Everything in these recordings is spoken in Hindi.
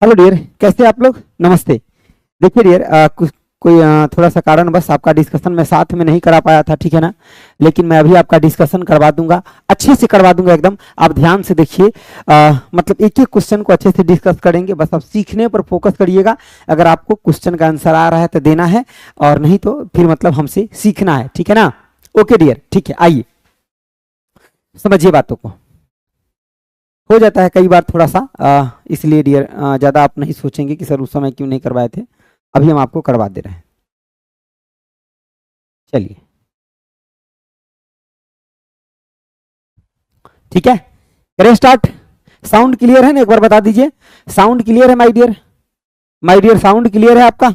हेलो डियर, कैसे आप लोग? नमस्ते। देखिए डियर, कोई थोड़ा सा कारण बस आपका डिस्कशन मैं साथ में नहीं करा पाया था, ठीक है ना। लेकिन मैं अभी आपका डिस्कशन करवा दूंगा, अच्छे से करवा दूंगा एकदम। आप ध्यान से देखिए, मतलब एक एक क्वेश्चन को अच्छे से डिस्कस करेंगे। बस आप सीखने पर फोकस करिएगा। अगर आपको क्वेश्चन का आंसर आ रहा है तो देना है, और नहीं तो फिर मतलब हमसे सीखना है, ठीक है ना। ओके डियर, ठीक है। आइए समझिए बातों को। हो जाता है कई बार थोड़ा सा, इसलिए डियर ज़्यादा आप नहीं सोचेंगे कि सर उस समय क्यों नहीं करवाए थे। अभी हम आपको करवा दे रहे हैं। चलिए ठीक है, करें स्टार्ट। साउंड क्लियर है ना, एक बार बता दीजिए। साउंड क्लियर है my dear? My dear, sound clear है आपका?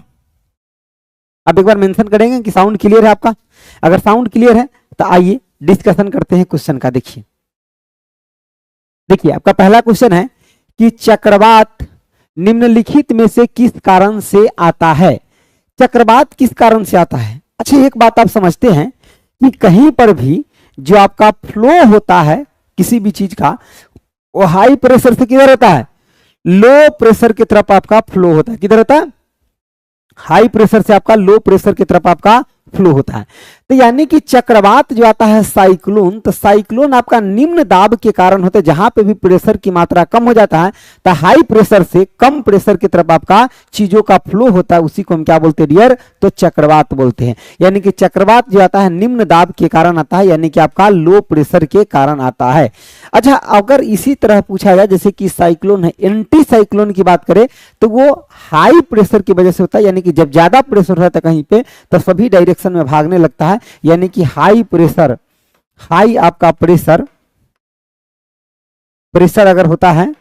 आप एक बार मेंशन करेंगे कि साउंड क्लियर है आपका। अगर साउंड क्लियर है तो आइए डिस्कशन करते हैं क्वेश्चन का। देखिए देखिए, आपका पहला क्वेश्चन है कि चक्रवात निम्नलिखित में से किस कारण से आता है। चक्रवात किस कारण से आता है? अच्छा, एक बात आप समझते हैं कि कहीं पर भी जो आपका फ्लो होता है किसी भी चीज का, वो हाई प्रेशर से किधर होता है? लो प्रेशर की तरफ आपका फ्लो होता है। किधर होता है? हाई प्रेशर से आपका लो प्रेशर की तरफ आपका फ्लो होता है। तो यानी कि चक्रवात जो आता है साइक्लोन, तो साइक्लोन आपका निम्न दाब के कारण होता है। जहां पे भी प्रेशर की मात्रा कम हो जाता है तो हाई प्रेशर से कम प्रेशर की तरफ आपका चीजों का फ्लो होता है, उसी को हम क्या बोलते हैं डियर? तो चक्रवात बोलते हैं। यानी कि चक्रवात जो आता है निम्न दाब के कारण आता है, यानी कि आपका लो प्रेशर के कारण आता है। अच्छा, अगर इसी तरह पूछा जाए जैसे कि साइक्लोन है, एंटी साइक्लोन की बात करें तो वो हाई प्रेशर की वजह से होता है। यानी कि जब ज्यादा प्रेशर होता है कहीं पे तो सभी डायरेक्शन में भागने लगता है। यानी कि हाई प्रेशर, हाई आपका प्रेशर अगर होता है,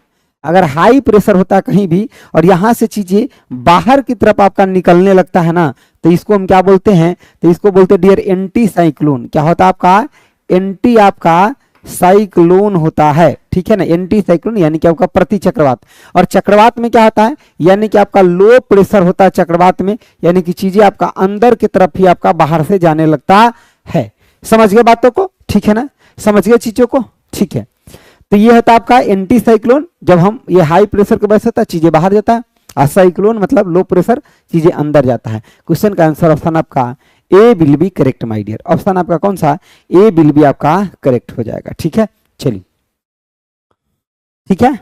अगर हाई प्रेशर होता है कहीं भी और यहां से चीजें बाहर की तरफ आपका निकलने लगता है ना, तो इसको हम क्या बोलते हैं? तो इसको बोलते हैं डियर एंटी साइक्लोन। क्या होता है आपका? एंटी आपका साइक्लोन होता है, ठीक है ना। एंटी साइक्लोन यानी कि आपका प्रति चक्रवात। और चक्रवात में क्या होता है? यानी कि आपका लो प्रेशर होता है चक्रवात में, यानी कि चीजें आपका अंदर की तरफ ही आपका बाहर से जाने लगता है। समझ गए बातों को? ठीक है ना, समझ गए चीजों को? ठीक है, तो ये होता है आपका एंटी साइक्लोन। जब हम ये हाई प्रेशर की वजह से होता है, चीजें बाहर जाता है। और साइक्लोन मतलब लो प्रेशर, चीजें अंदर जाता है। क्वेश्चन का आंसर ऑप्शन आपका A will be correct my dear. Option आपका कौन सा? ए विल बी आपका करेक्ट हो जाएगा। ठीक है, चलिए ठीक है,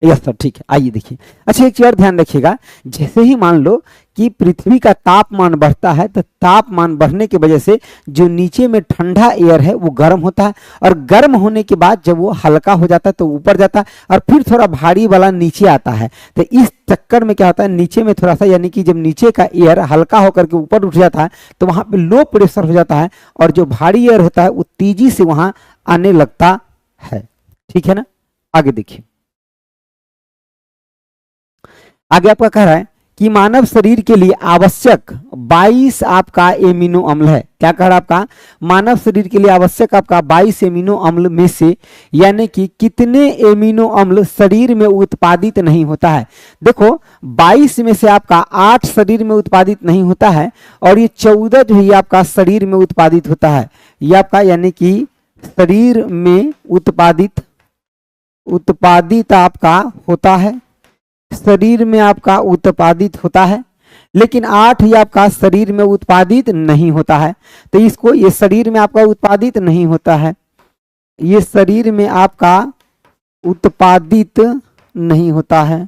यस सर, ठीक है। आइए देखिए, अच्छा एक चीज और ध्यान रखिएगा। जैसे ही मान लो कि पृथ्वी का तापमान बढ़ता है तो तापमान बढ़ने की वजह से जो नीचे में ठंडा एयर है वो गर्म होता है, और गर्म होने के बाद जब वो हल्का हो जाता है तो ऊपर जाता है, और फिर थोड़ा भारी वाला नीचे आता है। तो इस चक्कर में क्या होता है, नीचे में थोड़ा सा, यानी कि जब नीचे का एयर हल्का होकर के ऊपर उठ जाता है तो वहां पे लो प्रेशर हो जाता है, और जो भारी एयर होता है वो तेजी से वहां आने लगता है। ठीक है ना, आगे देखिए। आगे आपका कह रहा है कि मानव शरीर के लिए आवश्यक 22 आपका एमिनो अम्ल है। क्या कह रहा है आपका? मानव शरीर के लिए आवश्यक आपका 22 एमिनो अम्ल में से यानी कि कितने एमिनो अम्ल शरीर में उत्पादित नहीं होता है? देखो, 22 में से आपका 8 शरीर में उत्पादित नहीं होता है, और ये 14 जो है आपका शरीर में उत्पादित होता है। ये आपका यानी कि शरीर में उत्पादित आपका होता है, शरीर में आपका उत्पादित होता है। लेकिन 8 ही आपका शरीर में उत्पादित नहीं होता है। तो इसको, ये शरीर में आपका उत्पादित नहीं होता है, ये शरीर में आपका उत्पादित नहीं होता है,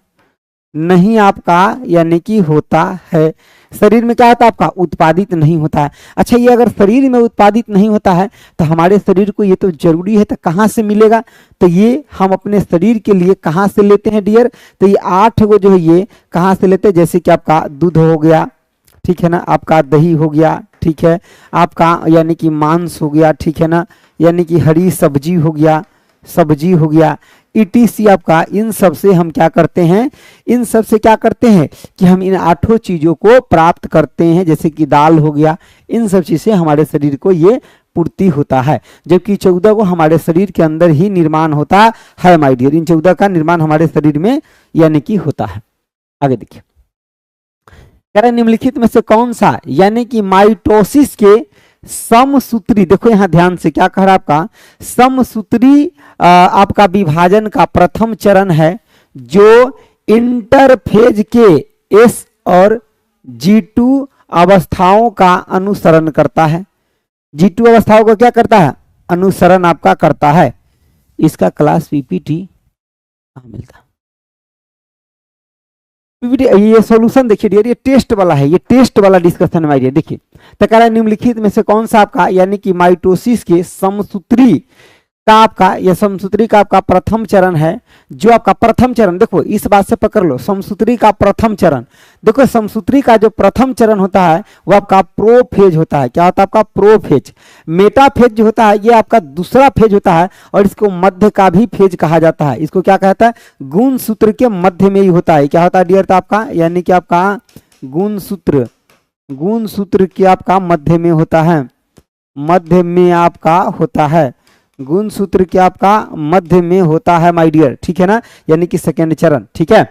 नहीं आपका यानी कि होता है। शरीर में क्या होता है आपका? उत्पादित नहीं होता है। अच्छा, ये अगर शरीर में उत्पादित नहीं होता है तो हमारे शरीर को ये तो जरूरी है, तो कहाँ से मिलेगा? तो ये हम अपने शरीर के लिए कहाँ से लेते हैं डियर? तो ये 8 गो जो है ये कहाँ से लेते हैं? जैसे कि आपका दूध हो गया, ठीक है ना, आपका दही हो गया, ठीक है, आपका यानी कि मांस हो गया, ठीक है ना, यानी कि हरी सब्जी हो गया, ETC आपका। इन सब से हम क्या करते हैं? इन सब से क्या करते हैं कि हम इन 8 चीजों को प्राप्त करते हैं। जैसे कि दाल हो गया, इन सब चीज से हमारे शरीर को ये पूर्ति होता है। जबकि 14 को हमारे शरीर के अंदर ही निर्माण होता है माय डियर। इन 14 का निर्माण हमारे शरीर में यानी कि होता है। आगे देखिए, कह रहे निम्नलिखित में से कौन सा यानी कि माइटोसिस के समसूत्री, देखो यहां ध्यान से क्या कह रहा है आपका? समसूत्री आपका विभाजन का प्रथम चरण है जो इंटरफेज के एस और G2 अवस्थाओं का अनुसरण करता है। G2 अवस्थाओं को क्या करता है? अनुसरण आपका करता है। इसका क्लास पीपीटी कहाँ मिलता है? पीपीटी ये सॉल्यूशन देखिए डियर, ये टेस्ट वाला है, ये टेस्ट वाला डिस्कशन में आइडिया देखिए। तो कह रहा है निम्नलिखित में से कौन सा आपका यानी कि माइटोसिस के समसूत्री का आपका यह समसूत्री का आपका प्रथम चरण है। जो आपका प्रथम चरण, देखो इस बात से पकड़ लो, समसूत्री का प्रथम चरण, देखो समसूत्री का जो प्रथम चरण होता है वो आपका प्रोफेज होता है। क्या होता है आपका? प्रोफेज। मेटाफेज जो होता है ये आपका दूसरा फेज होता है और इसको मध्य का भी फेज कहा जाता है। इसको क्या कहता है? गुणसूत्र के मध्य में ही होता है। क्या होता है डियर? आपका यानी कि आपका गुणसूत्र के आपका मध्य में होता है, मध्य में आपका होता है, गुणसूत्र के आपका मध्य में होता है माय डियर, ठीक है ना, यानी कि सेकेंड चरण, ठीक है।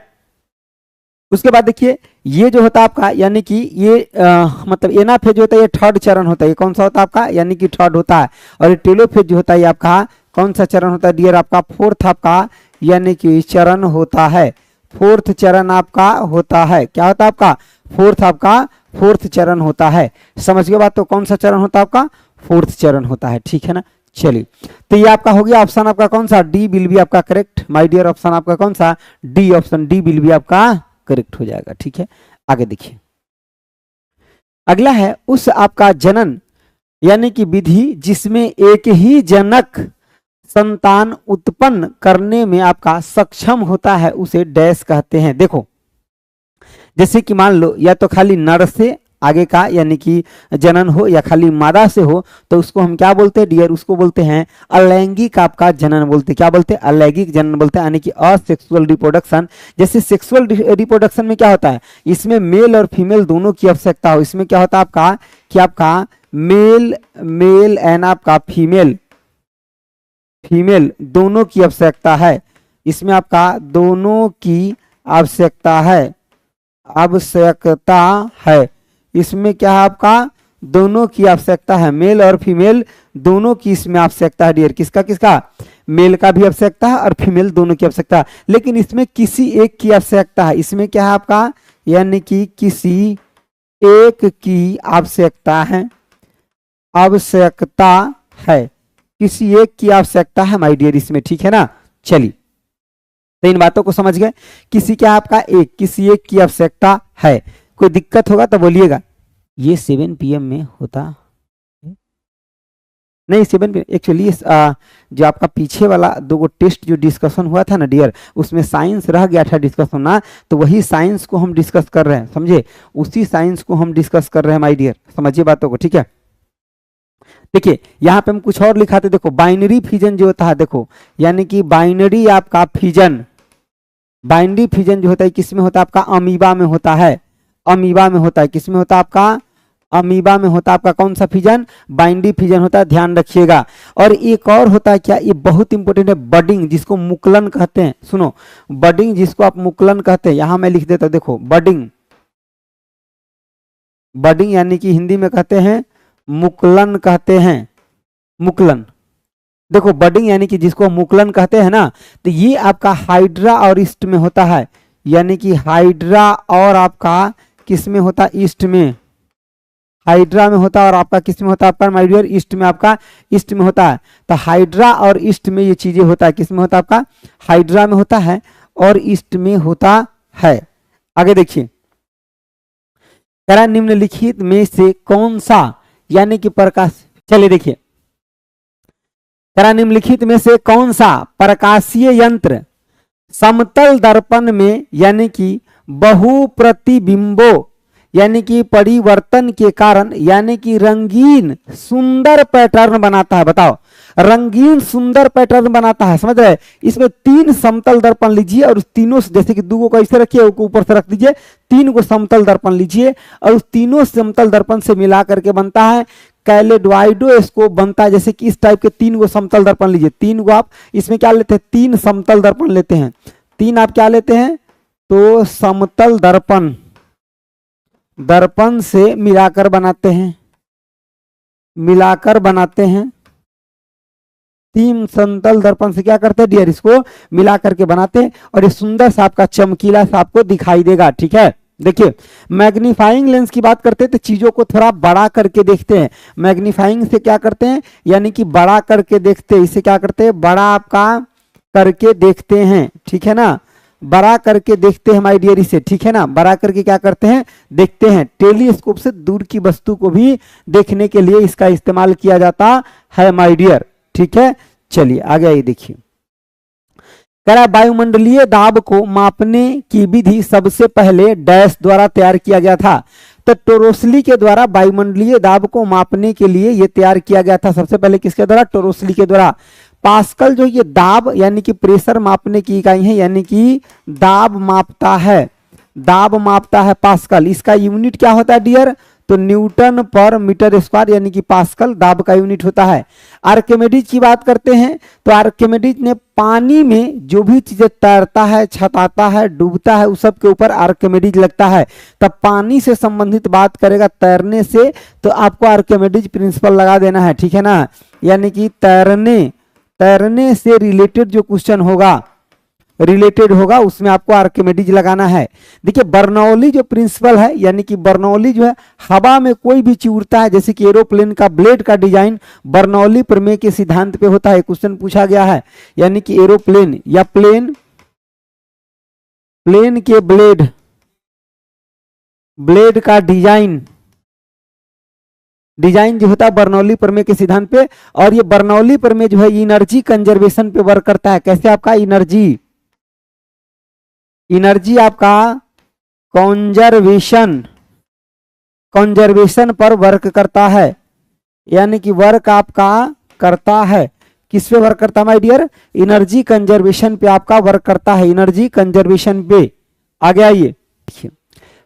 उसके बाद देखिए ये जो होता है आपका यानी कि ये मतलब एनाफेज होता है, ये थर्ड चरण होता है। ये कौन सा होता है आपका? यानी कि थर्ड होता है। और ये टेलोफेज जो होता है ये आपका कौन सा चरण होता है डियर? आपका फोर्थ आपका यानी कि चरण होता है, फोर्थ चरण आपका होता है। क्या होता है आपका? फोर्थ आपका फोर्थ चरण होता है। समझ गए बात? तो कौन सा चरण होता है आपका? फोर्थ चरण होता है, ठीक है ना। चलिए तो ये आपका हो गया ऑप्शन आपका कौन सा? डी विल बी आपका करेक्ट माय डियर। ऑप्शन आपका कौन सा? D, option D will be आपका करेक्ट हो जाएगा, ठीक है। आगे देखिए अगला है उस आपका जनन यानी कि विधि जिसमें एक ही जनक संतान उत्पन्न करने में आपका सक्षम होता है उसे डैश कहते हैं। देखो जैसे कि मान लो या तो खाली नर से आगे का यानी कि जनन हो या खाली मादा से हो तो उसको हम क्या बोलते हैं डियर? उसको बोलते हैं अलैंगिक आपका जनन बोलते हैं। क्या बोलते हैं? अलैंगिक जनन बोलते हैं, यानी कि असेक्सुअल रिप्रोडक्शन। जैसे सेक्सुअल रिप्रोडक्शन में क्या होता है? इसमें मेल और फीमेल दोनों की आवश्यकता हो। इसमें क्या होता है आपका कि आपका मेल एंड आपका फीमेल दोनों की आवश्यकता है। इसमें आपका दोनों की आवश्यकता है। इसमें क्या है आपका? दोनों की आवश्यकता है, मेल और फीमेल दोनों की इसमें आवश्यकता है डियर। किसका किसका? मेल का भी आवश्यकता है और फीमेल दोनों की आवश्यकता है, लेकिन इसमें किसी एक की आवश्यकता है। इसमें क्या है आपका? यानी कि किसी एक की आवश्यकता है, किसी एक की आवश्यकता है माय डियर इसमें, ठीक है ना। चलिए तो इन बातों को समझ गए। किसी क्या आपका? किसी एक की आवश्यकता है। कोई दिक्कत होगा तो बोलिएगा। ये 7 PM में होता नहीं, 7 PM एक्चुअली जो आपका पीछे वाला 2 टेस्ट जो डिस्कशन हुआ था ना डियर, उसमें साइंस रह गया था डिस्कशन ना, तो वही साइंस को हम डिस्कस कर रहे हैं, समझे? उसी साइंस को हम डिस्कस कर रहे हैं माय डियर, समझिए बातों को, ठीक है। देखिए यहाँ पे हम कुछ और लिखाते, देखो बाइनरी फिजन जो होता है, देखो यानी कि बाइनरी आपका फिजन, बाइनरी फिजन जो होता है किसमें होता है आपका? अमीबा में होता है, अमीबा में होता है। किसमें होता है आपका? अमीबा में होता है आपका कौन सा फिजन? बाइनरी फिजन होता है, ध्यान रखिएगा। और एक और होता है क्या, ये बहुत इंपॉर्टेंट है, बडिंग जिसको मुकुलन कहते हैं। सुनो, बडिंग जिसको आप मुकुलन कहते हैं, यहां मैं लिख देता हूं, देखो बडिंग, बडिंग यानी कि हिंदी में कहते हैं मुकुलन कहते हैं, मुकुलन। देखो बडिंग यानी कि जिसको मुकुलन कहते हैं ना, तो ये आपका हाइड्रा और ईस्ट में होता है, यानी कि हाइड्रा और आपका किस में होता है? ईस्ट में, हाइड्रा में होता है और आपका किस में होता है? आपका माय डियर ईस्ट में, आपका ईस्ट में होता है। तो हाइड्रा और ईस्ट में ये चीजें होता है, किस में होता है आपका? हाइड्रा में होता है और ईस्ट में होता है। आगे देखिए निम्नलिखित में से कौन सा यानी कि प्रकाश, चलिए देखिए निम्नलिखित में से कौन सा प्रकाशीय यंत्र समतल दर्पण में यानी कि बहुप्रतिबिंबों यानी कि परिवर्तन के कारण यानी कि रंगीन सुंदर पैटर्न बनाता है? बताओ, रंगीन सुंदर पैटर्न बनाता है, समझ रहे? इसमें 3 समतल दर्पण लीजिए और उस तीनों से, जैसे कि 2 को ऐसे रखिए, ऊपर से रख दीजिए, 3 को समतल दर्पण लीजिए और उस तीनों समतल दर्पण से मिला करके बनता है कैलेडोस्कोप बनता है। जैसे कि इस टाइप के 3 को समतल दर्पण लीजिए, 3 को आप इसमें क्या लेते हैं? 3 समतल दर्पण लेते हैं, 3 आप क्या लेते हैं? तो समतल दर्पण, दर्पण से मिलाकर बनाते हैं, तीन समतल दर्पण से क्या करते हैं डियर, इसको मिला करके बनाते हैं और ये सुंदर सा आपका चमकीला सा आपको दिखाई देगा। ठीक है, देखिए मैग्नीफाइंग लेंस की बात करते हैं तो चीजों को थोड़ा बड़ा करके देखते हैं। मैग्नीफाइंग से क्या करते हैं, यानी कि बड़ा करके देखते हैं। इसे क्या करते हैं, बड़ा आपका करके देखते हैं। ठीक है ना, बड़ा करके देखते हैं माय डियर इसे। ठीक है ना, बड़ा करके क्या करते हैं, देखते हैं। टेलीस्कोप से दूर की वस्तु को भी देखने के लिए इसका इस्तेमाल किया जाता है माय डियर। ठीक है, चलिए आगे आइए देखिए। कह रहा है वायुमंडलीय दाब को मापने की विधि सबसे पहले डैश द्वारा तैयार किया गया था। तो टोरोस्ली के द्वारा वायुमंडलीय दाब को मापने के लिए यह तैयार किया गया था सबसे पहले, किसके द्वारा, टोरोस्ली के द्वारा। पास्कल जो ये दाब यानी कि प्रेशर मापने की इकाई है, यानी कि दाब मापता है, दाब मापता है पास्कल। इसका यूनिट क्या होता है डियर, तो न्यूटन पर मीटर स्क्वायर यानी कि पास्कल दाब का यूनिट होता है। आर्किमिडीज की बात करते हैं तो आर्किमिडीज ने पानी में जो भी चीजें तैरता है, छताता है, डूबता है, उस सब के ऊपर आर्किमिडीज लगता है। तब पानी से संबंधित बात करेगा तैरने से तो आपको आर्किमिडीज प्रिंसिपल लगा देना है। ठीक है ना, यानी कि तैरने से रिलेटेड जो क्वेश्चन होगा, रिलेटेड होगा, उसमें आपको आर्किमिडीज लगाना है। देखिए बर्नौली जो प्रिंसिपल है, यानी कि बर्नौली जो है हवा में कोई भी चीज उड़ता है, जैसे कि एरोप्लेन का ब्लेड का डिजाइन बर्नौली प्रमेय के सिद्धांत पे होता है। क्वेश्चन पूछा गया है, यानी कि एरोप्लेन या प्लेन के ब्लेड का डिजाइन जो होता है बर्नौली प्रमेय के सिद्धांत पे। और ये बर्नौली प्रमेय जो है एनर्जी कंजर्वेशन पे वर्क करता है। कैसे, आपका एनर्जी आपका कंजर्वेशन पर वर्क करता है, यानी कि वर्क आपका करता है। किस पे वर्क करता है माय डियर, एनर्जी कंजर्वेशन पे आपका वर्क करता है, एनर्जी कंजर्वेशन पे। आगे आइए,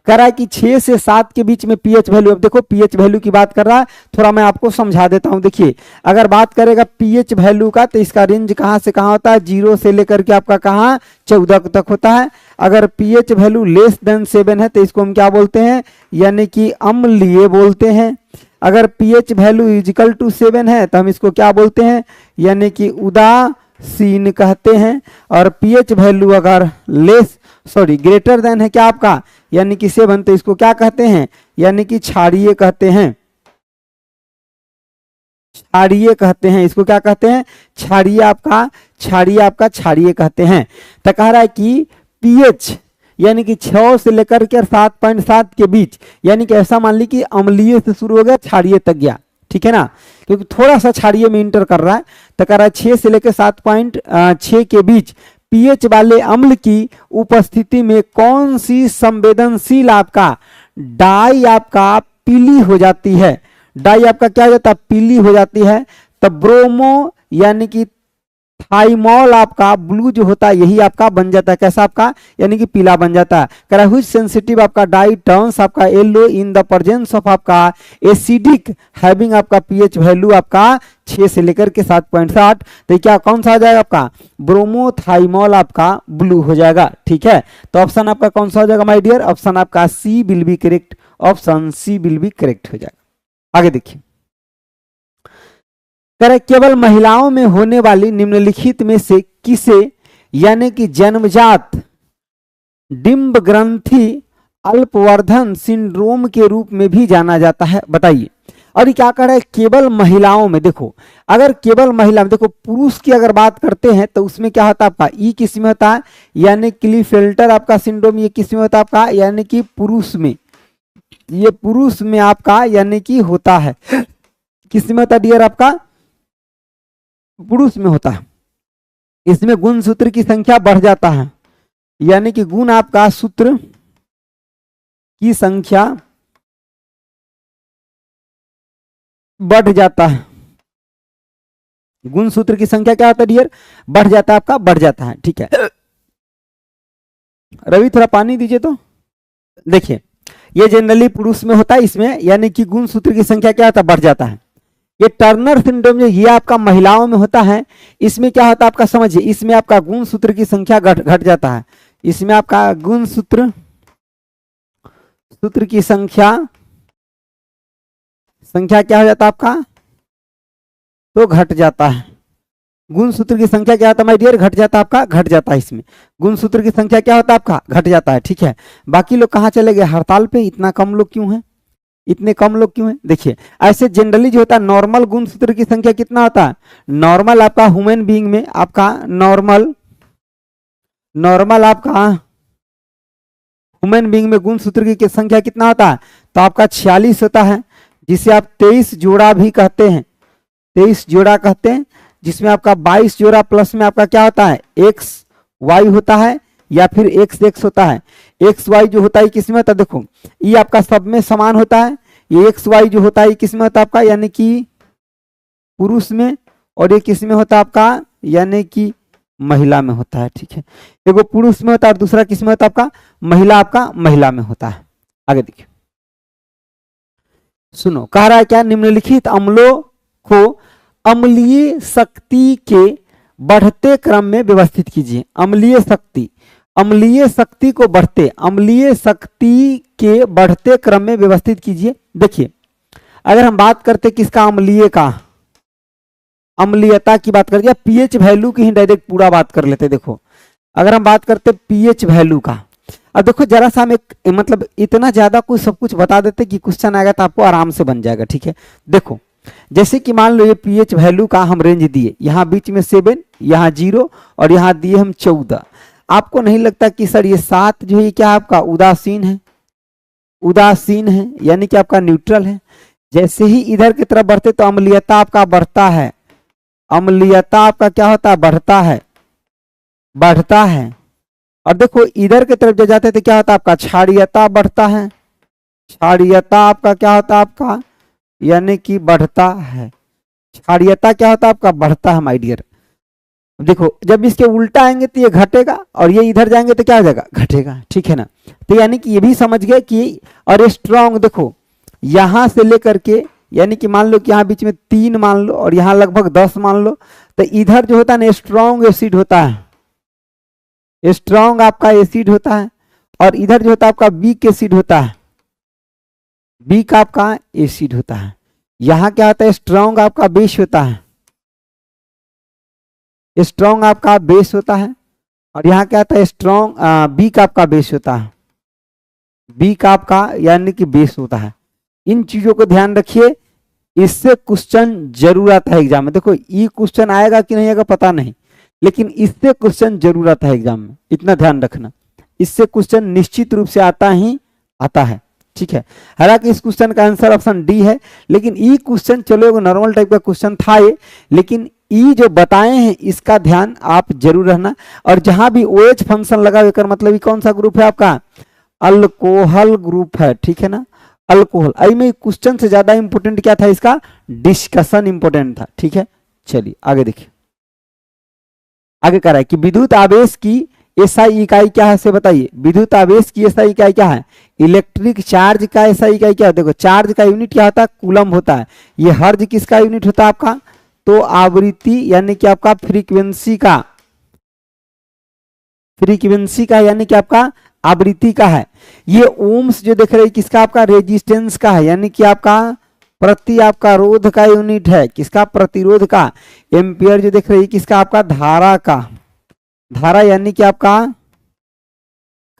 कह रहा है कि 6 से 7 के बीच में पीएच वैल्यू। अब देखो पीएच वैल्यू की बात कर रहा है, थोड़ा मैं आपको समझा देता हूं। देखिए अगर बात करेगा पीएच वैल्यू का तो इसका रेंज कहां से कहां होता है, 0 से लेकर के आपका कहां 14 तक होता है। अगर पीएच वैल्यू लेस देन 7 है तो इसको हम क्या बोलते हैं, यानी कि अम्लीय बोलते हैं। अगर पीएच वैल्यू इजिकल टू 7 है तो हम इसको क्या बोलते हैं, यानी कि उदासीन कहते हैं। और पीएच वैल्यू अगर ग्रेटर देन है क्या आपका, यानी कि 7, तो इसको क्या कहते हैं, यानी कि क्षारीय कहते हैं। क्षारीय कहते हैं, इसको क्या कहते हैं, क्षारीय कहते हैं। तो कह रहा है कि पीएच यानी कि 6 से लेकर के 7.7 के बीच, यानी कि ऐसा मान ली कि अम्लीय से शुरू हो गया क्षारीय तक गया। ठीक है ना, क्योंकि थोड़ा सा क्षारीय में इंटर कर रहा है। तो कह रहा है 6 से लेकर 7.6 के बीच पीएच वाले अम्ल की उपस्थिति में कौन सी संवेदनशील आपका डाई आपका पीली हो जाती है, डाई आपका क्या हो जाता है, पीली हो जाती है। तब ब्रोमो यानी कि थाइमॉल आपका ब्लू जो होता है यही आपका बन जाता है। कैसा आपका, यानी कि पीला बन जाता है। कह रहा है व्हिच सेंसिटिव आपका डाई टर्न्स आपका yellow in the presence of आपका एसिडिक हैविंग आपका पीएच वैल्यू आपका 6 से लेकर के 7.7। तो क्या कौन सा आ जाएगा आपका, ब्रोमोथाइमॉल आपका ब्लू हो जाएगा। ठीक है, तो ऑप्शन आपका कौन सा हो जाएगा माय डियर, ऑप्शन आपका C will be correct, option C will be correct हो जाएगा। आगे देखिए, करे केवल महिलाओं में होने वाली निम्नलिखित में से किसे, यानी कि जन्मजात डिंब ग्रंथि अल्पवर्धन सिंड्रोम के रूप में भी जाना जाता है, बताइए। और ये क्या कर रहा है, केवल महिलाओं में। देखो अगर केवल महिला में, देखो पुरुष की अगर बात करते हैं तो उसमें क्या होता है आपका, ई किस में होता है, यानी क्लीफेल्टर आपका सिंड्रोम, ये किस में होता है आपका, यानी कि पुरुष में, ये पुरुष में आपका यानी कि होता है। किस में होता है डियर, आपका पुरुष में होता है। इसमें गुणसूत्र की संख्या बढ़ जाता है, यानी कि गुण आपका सूत्र की संख्या बढ़ जाता है। गुणसूत्र की संख्या क्या होता है डियर, बढ़ जाता है आपका, बढ़ जाता है। ठीक है, रवि थोड़ा पानी दीजिए तो। देखिए ये जनरली पुरुष में होता है, इसमें यानी कि गुणसूत्र की संख्या क्या होता है, बढ़ जाता है। ये टर्नर सिंड्रोम जो ये आपका महिलाओं में होता है, इसमें क्या होता है आपका, समझिए, इसमें आपका गुणसूत्र की संख्या घट जाता है। इसमें आपका गुणसूत्र की संख्या क्या हो जाता है आपका, तो घट जाता है। गुण सूत्र की संख्या क्या होता है माय डियर, घट जाता है आपका, घट जाता है इसमें गुण सूत्र की संख्या क्या होता है आपका, घट जाता है। ठीक है, बाकी लोग कहाँ चले गए, हड़ताल पे, इतना कम लोग क्यों हैं, इतने कम लोग क्यों हैं। देखिए ऐसे जनरली जो होता है नॉर्मल गुण सूत्र की संख्या कितना होता है, नॉर्मल आपका ह्यूमन बीइंग में आपका नॉर्मल आपका ह्यूमन बीइंग में गुण सूत्र की संख्या कितना होता है, तो आपका 46 होता है, जिसे आप 23 जोड़ा भी कहते हैं, 23 जोड़ा कहते हैं, जिसमें आपका 22 जोड़ा प्लस में आपका क्या होता है, एक्स वाई होता है या फिर एक्स एक्स होता है। एक्स वाई जो होता है किसमें होता है, देखो ये आपका सब में समान होता है, ये एक्स वाई जो होता है किसमें होता है आपका, यानी कि पुरुष में, और ये किसमें होता है आपका, यानी कि महिला में होता है। ठीक है, एगो पुरुष में होता है और दूसरा किसमें होता है आपका, महिला, आपका महिला में होता है। आगे देखिए, सुनो कह रहा है क्या, निम्नलिखित अम्लों को अम्लीय शक्ति के बढ़ते क्रम में व्यवस्थित कीजिए। अम्लीय शक्ति, अम्लीय शक्ति को बढ़ते, अम्लीय शक्ति के बढ़ते क्रम में व्यवस्थित कीजिए। देखिए अगर हम बात करते किसका, अम्लीय का, अम्लीयता की बात करते, या पीएच वैल्यू की ही डायरेक्ट पूरा बात कर लेते। देखो अगर हम बात करते पीएच वैल्यू का, अब देखो जरा सा हम एक मतलब इतना ज्यादा कुछ सब कुछ बता देते कि क्वेश्चन आएगा तो आपको आराम से बन जाएगा। ठीक है, देखो जैसे कि मान लो ये पीएच वैल्यू का हम रेंज दिए, यहाँ बीच में 7, यहाँ 0 और यहाँ दिए हम 14। आपको नहीं लगता कि सर ये 7 जो है क्या आपका उदासीन है, उदासीन है यानी कि आपका न्यूट्रल है। जैसे ही इधर की तरफ बढ़ते तो अम्लीयता आपका बढ़ता है, अम्लीयता आपका क्या होता है, बढ़ता है, बढ़ता है। और देखो इधर की तरफ जो जाते तो क्या होता है आपका, क्षारीयता बढ़ता है, क्षारीयता आपका क्या होता है आपका, यानी कि बढ़ता है, क्षारीयता क्या होता है आपका, बढ़ता है माय डियर। देखो जब इसके उल्टा आएंगे तो ये घटेगा और ये इधर जाएंगे तो क्या हो जाएगा, घटेगा। ठीक है ना, तो यानी कि ये भी समझ गए कि, और स्ट्रॉन्ग देखो यहां से लेकर के, यानी कि मान लो कि यहाँ बीच में 3 मान लो और यहाँ लगभग 10 मान लो, तो इधर जो होता है ना स्ट्रॉन्ग एसिड होता है, स्ट्रॉन्ग आपका एसिड होता है, और इधर जो होता है आपका वीक एसिड होता है, वीक आपका एसिड होता है। यहाँ क्या होता है, स्ट्रॉन्ग आपका बेस होता है, स्ट्रॉन्ग आपका बेस होता है, और यहाँ क्या होता है, स्ट्रॉन्ग वीक आपका बेस होता है, वीक आपका यानी कि बेस होता है। इन चीजों को ध्यान रखिए, इससे क्वेश्चन जरूर आता है एग्जाम में। देखो ये क्वेश्चन आएगा कि नहीं आएगा पता नहीं, लेकिन इससे क्वेश्चन जरूर आता है एग्जाम में, इतना ध्यान रखना, इससे क्वेश्चन निश्चित रूप से आता ही आता है। ठीक है, हालांकि इस क्वेश्चन का आंसर ऑप्शन डी है, लेकिन ई क्वेश्चन चलो नॉर्मल टाइप का क्वेश्चन था ये, लेकिन ई जो बताए हैं इसका ध्यान आप जरूर रहना। और जहां भी OH फंक्शन लगा कर मतलब ये कौन सा ग्रुप है आपका, अल्कोहल ग्रुप है। ठीक है ना, अल्कोहल। आई में क्वेश्चन से ज्यादा इंपोर्टेंट क्या था, इसका डिस्कशन इंपोर्टेंट था। ठीक है, चलिए आगे देखिए, आगे कह रहा है कि विद्युत आवेश की एसआई इकाई क्या है, से बताइए। विद्युत आवेश की एसआई इकाई क्या है, इलेक्ट्रिक चार्ज का एसआई इकाई क्या है, देखो चार्ज का यूनिट क्या होता है, कूलम होता है। ये हर्ज किसका यूनिट होता है आपका, तो आवृत्ति यानी कि आपका फ्रीक्वेंसी का, फ्रीक्वेंसी का यानी कि आपका आवृत्ति का है। ये ओम्स जो देख रहे हैं किसका, आपका रेजिस्टेंस का है, यानी कि आपका प्रति आपका रोध का यूनिट है, किसका, प्रतिरोध का। एम्पियर जो देख रहे हैं किसका, आपका धारा का, धारा यानी कि आपका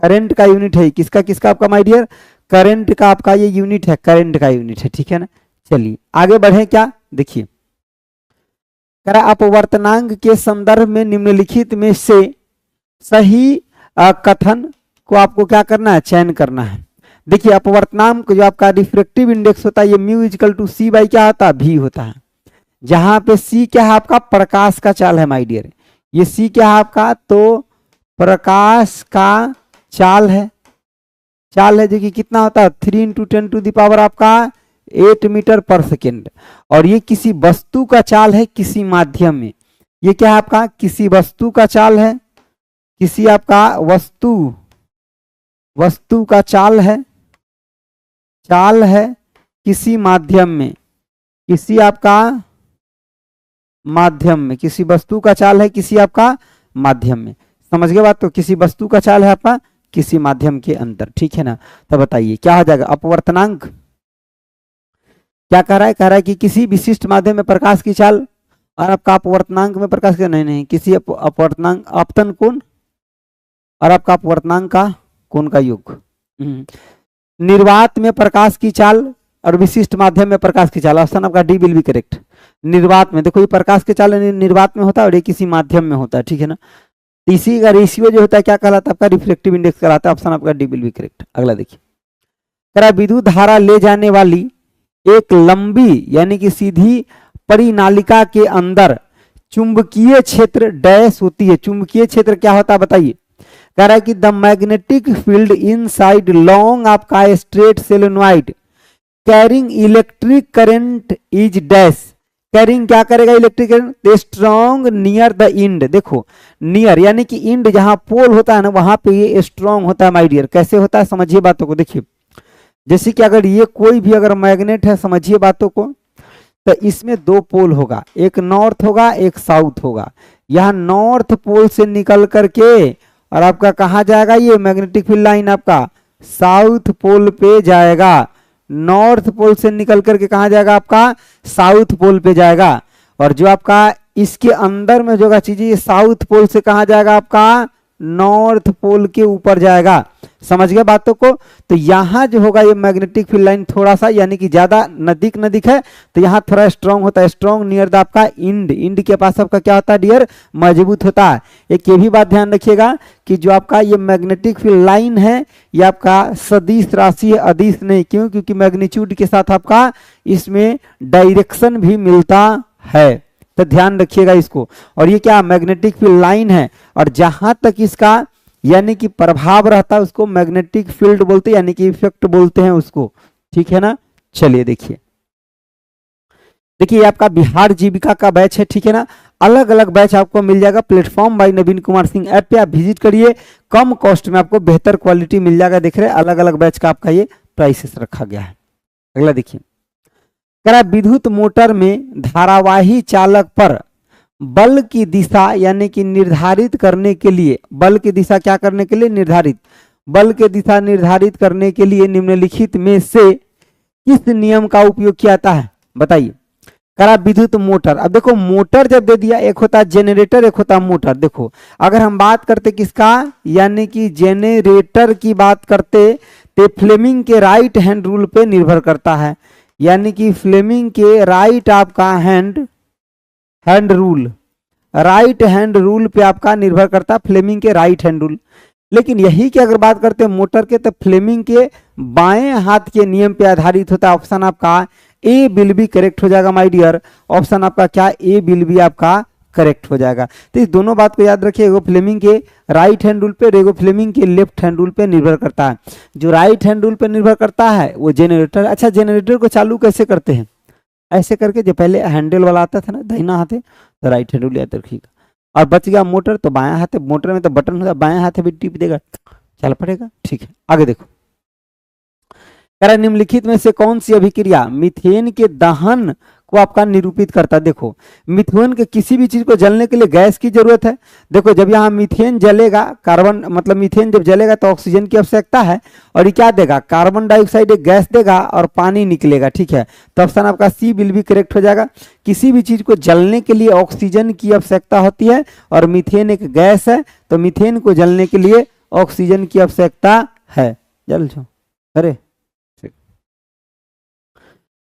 करंट का यूनिट है, किसका किसका आपका माय डियर, करंट का आपका ये यूनिट है, करंट का यूनिट है। ठीक है ना, चलिए आगे बढ़े क्या, देखिए करा अपवर्तनांक के संदर्भ में निम्नलिखित में से सही कथन को आपको क्या करना है, चयन करना है। देखिए अपवर्तनांक जो आपका रिफ्रैक्टिव इंडेक्स होता है, ये mu equal to C by क्या होता है, भी होता है। जहां पे सी क्या है आपका, प्रकाश का चाल है माय डियर, ये सी क्या है आपका, तो प्रकाश का चाल है, चाल है जो कि कितना होता है 3 × 10⁻⁸ आपका 8 मीटर पर सेकेंड। और ये किसी वस्तु का चाल है किसी माध्यम में, ये क्या है आपका, किसी वस्तु का चाल है, किसी आपका वस्तु का चाल है, चाल है किसी माध्यम में, किसी आपका माध्यम में, किसी वस्तु का चाल है किसी आपका माध्यम में। समझ गए बात, तो किसी वस्तु का चाल है आपका किसी माध्यम के अंदर। ठीक है ना, तो बताइए क्या हो जाएगा, अपवर्तनांक क्या कह रहा है, कह रहा है कि किसी विशिष्ट माध्यम में प्रकाश की चाल और आपका अपवर्तनांक में प्रकाश का नहीं किसी अपवर्तनांक आपतन कोण और आपका अपवर्तनांक का कोण का योग। निर्वात में प्रकाश की चाल और विशिष्ट माध्यम में प्रकाश की चाल, ऑप्शन आपका डी विल बी करेक्ट। निर्वात में देखो ये प्रकाश की चाल निर्वात में होता है और ये किसी माध्यम में होता है, ठीक है ना। इसी का रेशियो जो होता है क्या कहलाता है आपका रिफ्लेक्टिव इंडेक्स कहलाता है, ऑप्शन आपका डी विल बी करेक्ट। अगला देखिए, करा विद्युत धारा ले जाने वाली एक लंबी यानी कि सीधी परिनालिका के अंदर चुंबकीय क्षेत्र डैश होती है। चुंबकीय क्षेत्र क्या होता है बताइए। कह रहा है कि the magnetic field inside long आपका straight solenoid carrying electric current is dash. Carrying क्या करेगा electric current strong near the end. देखो नियर यानी कि इंड जहां पोल होता है ना वहां पे ये स्ट्रॉन्ग होता है माय डियर। कैसे होता है समझिए बातों को। देखिए जैसे कि अगर ये कोई भी अगर मैग्नेट है, समझिए बातों को, तो इसमें दो पोल होगा, एक नॉर्थ होगा एक साउथ होगा। यहाँ नॉर्थ पोल से निकल करके और आपका कहाँ जाएगा, ये मैग्नेटिक फील्ड लाइन आपका साउथ पोल पे जाएगा। नॉर्थ पोल से निकल करके कहाँ जाएगा आपका साउथ पोल पे जाएगा। और जो आपका इसके अंदर में जो चीज ये साउथ पोल से कहाँ जाएगा आपका नॉर्थ पोल के ऊपर जाएगा। समझ गए बातों को। तो यहाँ जो होगा ये मैग्नेटिक फील्ड लाइन थोड़ा सा यानी कि ज्यादा नजदीक है, तो यहाँ थोड़ा स्ट्रांग होता है। स्ट्रांग नियर द आपका इंड, इंड के पास आपका क्या होता है डियर मजबूत होता है। एक ये भी बात ध्यान रखिएगा कि जो आपका ये मैग्नेटिक फील्ड लाइन है ये आपका सदिश राशि है, अदिश नहीं। क्यों? क्योंकि मैग्नीट्यूड के साथ आपका इसमें डायरेक्शन भी मिलता है, तो ध्यान रखिएगा इसको। और ये क्या मैग्नेटिक फील्ड लाइन है और जहां तक इसका यानी कि प्रभाव रहता है उसको मैग्नेटिक फील्ड बोलते हैं, यानी कि इफेक्ट बोलते हैं उसको, ठीक है ना। चलिए देखिए आपका बिहार जीविका का बैच है, ठीक है ना। अलग अलग बैच आपको मिल जाएगा प्लेटफॉर्म बाय नवीन कुमार सिंह ऐप पे, आप विजिट करिए, कम कॉस्ट में आपको बेहतर क्वालिटी मिल जाएगा। देख रहे हैं अलग अलग बैच का आपका ये प्राइसेस रखा गया है। अगला देखिए, करा विद्युत मोटर में धारावाही चालक पर बल की दिशा यानी कि निर्धारित करने के लिए, बल की दिशा क्या करने के लिए निर्धारित, बल की दिशा निर्धारित करने के लिए निम्नलिखित में से किस नियम का उपयोग किया जाता है बताइए। करा विद्युत मोटर। अब देखो मोटर जब दे दिया, एक होता है जेनरेटर एक होता है मोटर। देखो अगर हम बात करते किसका यानी कि जेनरेटर की बात करते तो फ्लेमिंग के राइट हैंड रूल पे निर्भर करता है, यानी कि फ्लेमिंग के राइट आपका hand rule, right hand rule पे आपका निर्भर करता फ्लेमिंग के राइट हैंड रूल। लेकिन यही की अगर बात करते हैं मोटर के तो फ्लेमिंग के बाएं हाथ के नियम पे आधारित होता है। ऑप्शन आपका ए विल बी करेक्ट हो जाएगा माय डियर। ऑप्शन आपका क्या ए विल बी आपका करेक्ट हो जाएगा। तो इस दोनों बात को याद रखिए, एगो फ्लेमिंग के राइट हैंड रूल पे और एगो फ्लेमिंग के लेफ्ट हैंड रूल पे निर्भर करता है। जो राइट हैंड रूल पे निर्भर करता है वो जेनरेटर। अच्छा जेनरेटर को चालू कैसे करते हैं, ऐसे करके जो पहले हैंडल वाला आता था ना दाहिना हाथ है तो राइट हैंड रूल याद रखिएगा। और बच गया मोटर तो बायां हाथ है, मोटर में तो बटन होता है बायां हाथ भी टिप देगा चल पड़ेगा, ठीक है। आगे देखो, कह रहा निम्नलिखित में से कौन सी अभिक्रिया मीथेन के दहन को आपका निरूपित करता है। देखो मीथेन के किसी भी चीज को जलने के लिए गैस की जरूरत है। देखो जब यहाँ मीथेन जलेगा, कार्बन मतलब मीथेन जब जलेगा तो ऑक्सीजन की आवश्यकता है और ये क्या देगा कार्बन डाइऑक्साइड एक गैस देगा और पानी निकलेगा, ठीक है। तो ऑप्शन आपका सी विल भी करेक्ट हो जाएगा। किसी भी चीज को जलने के लिए ऑक्सीजन की आवश्यकता होती है और मीथेन एक गैस है, तो मीथेन को जलने के लिए ऑक्सीजन की आवश्यकता है। जल जाओ, अरे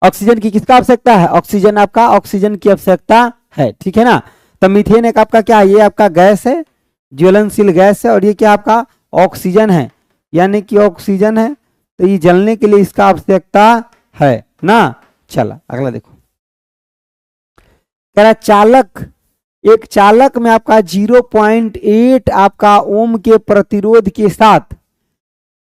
ऑक्सीजन की किसका आवश्यकता है, ऑक्सीजन आपका ऑक्सीजन की आवश्यकता है, ठीक है ना। तो मीथेन एक आपका क्या है, ये आपका गैस है, ज्वलनशील गैस है और ये क्या आपका ऑक्सीजन है, यानी कि ऑक्सीजन है तो ये जलने के लिए इसका आवश्यकता है ना। चला अगला देखो, कह रहा चालक, एक चालक में आपका 0.8 आपका ओम के प्रतिरोध के साथ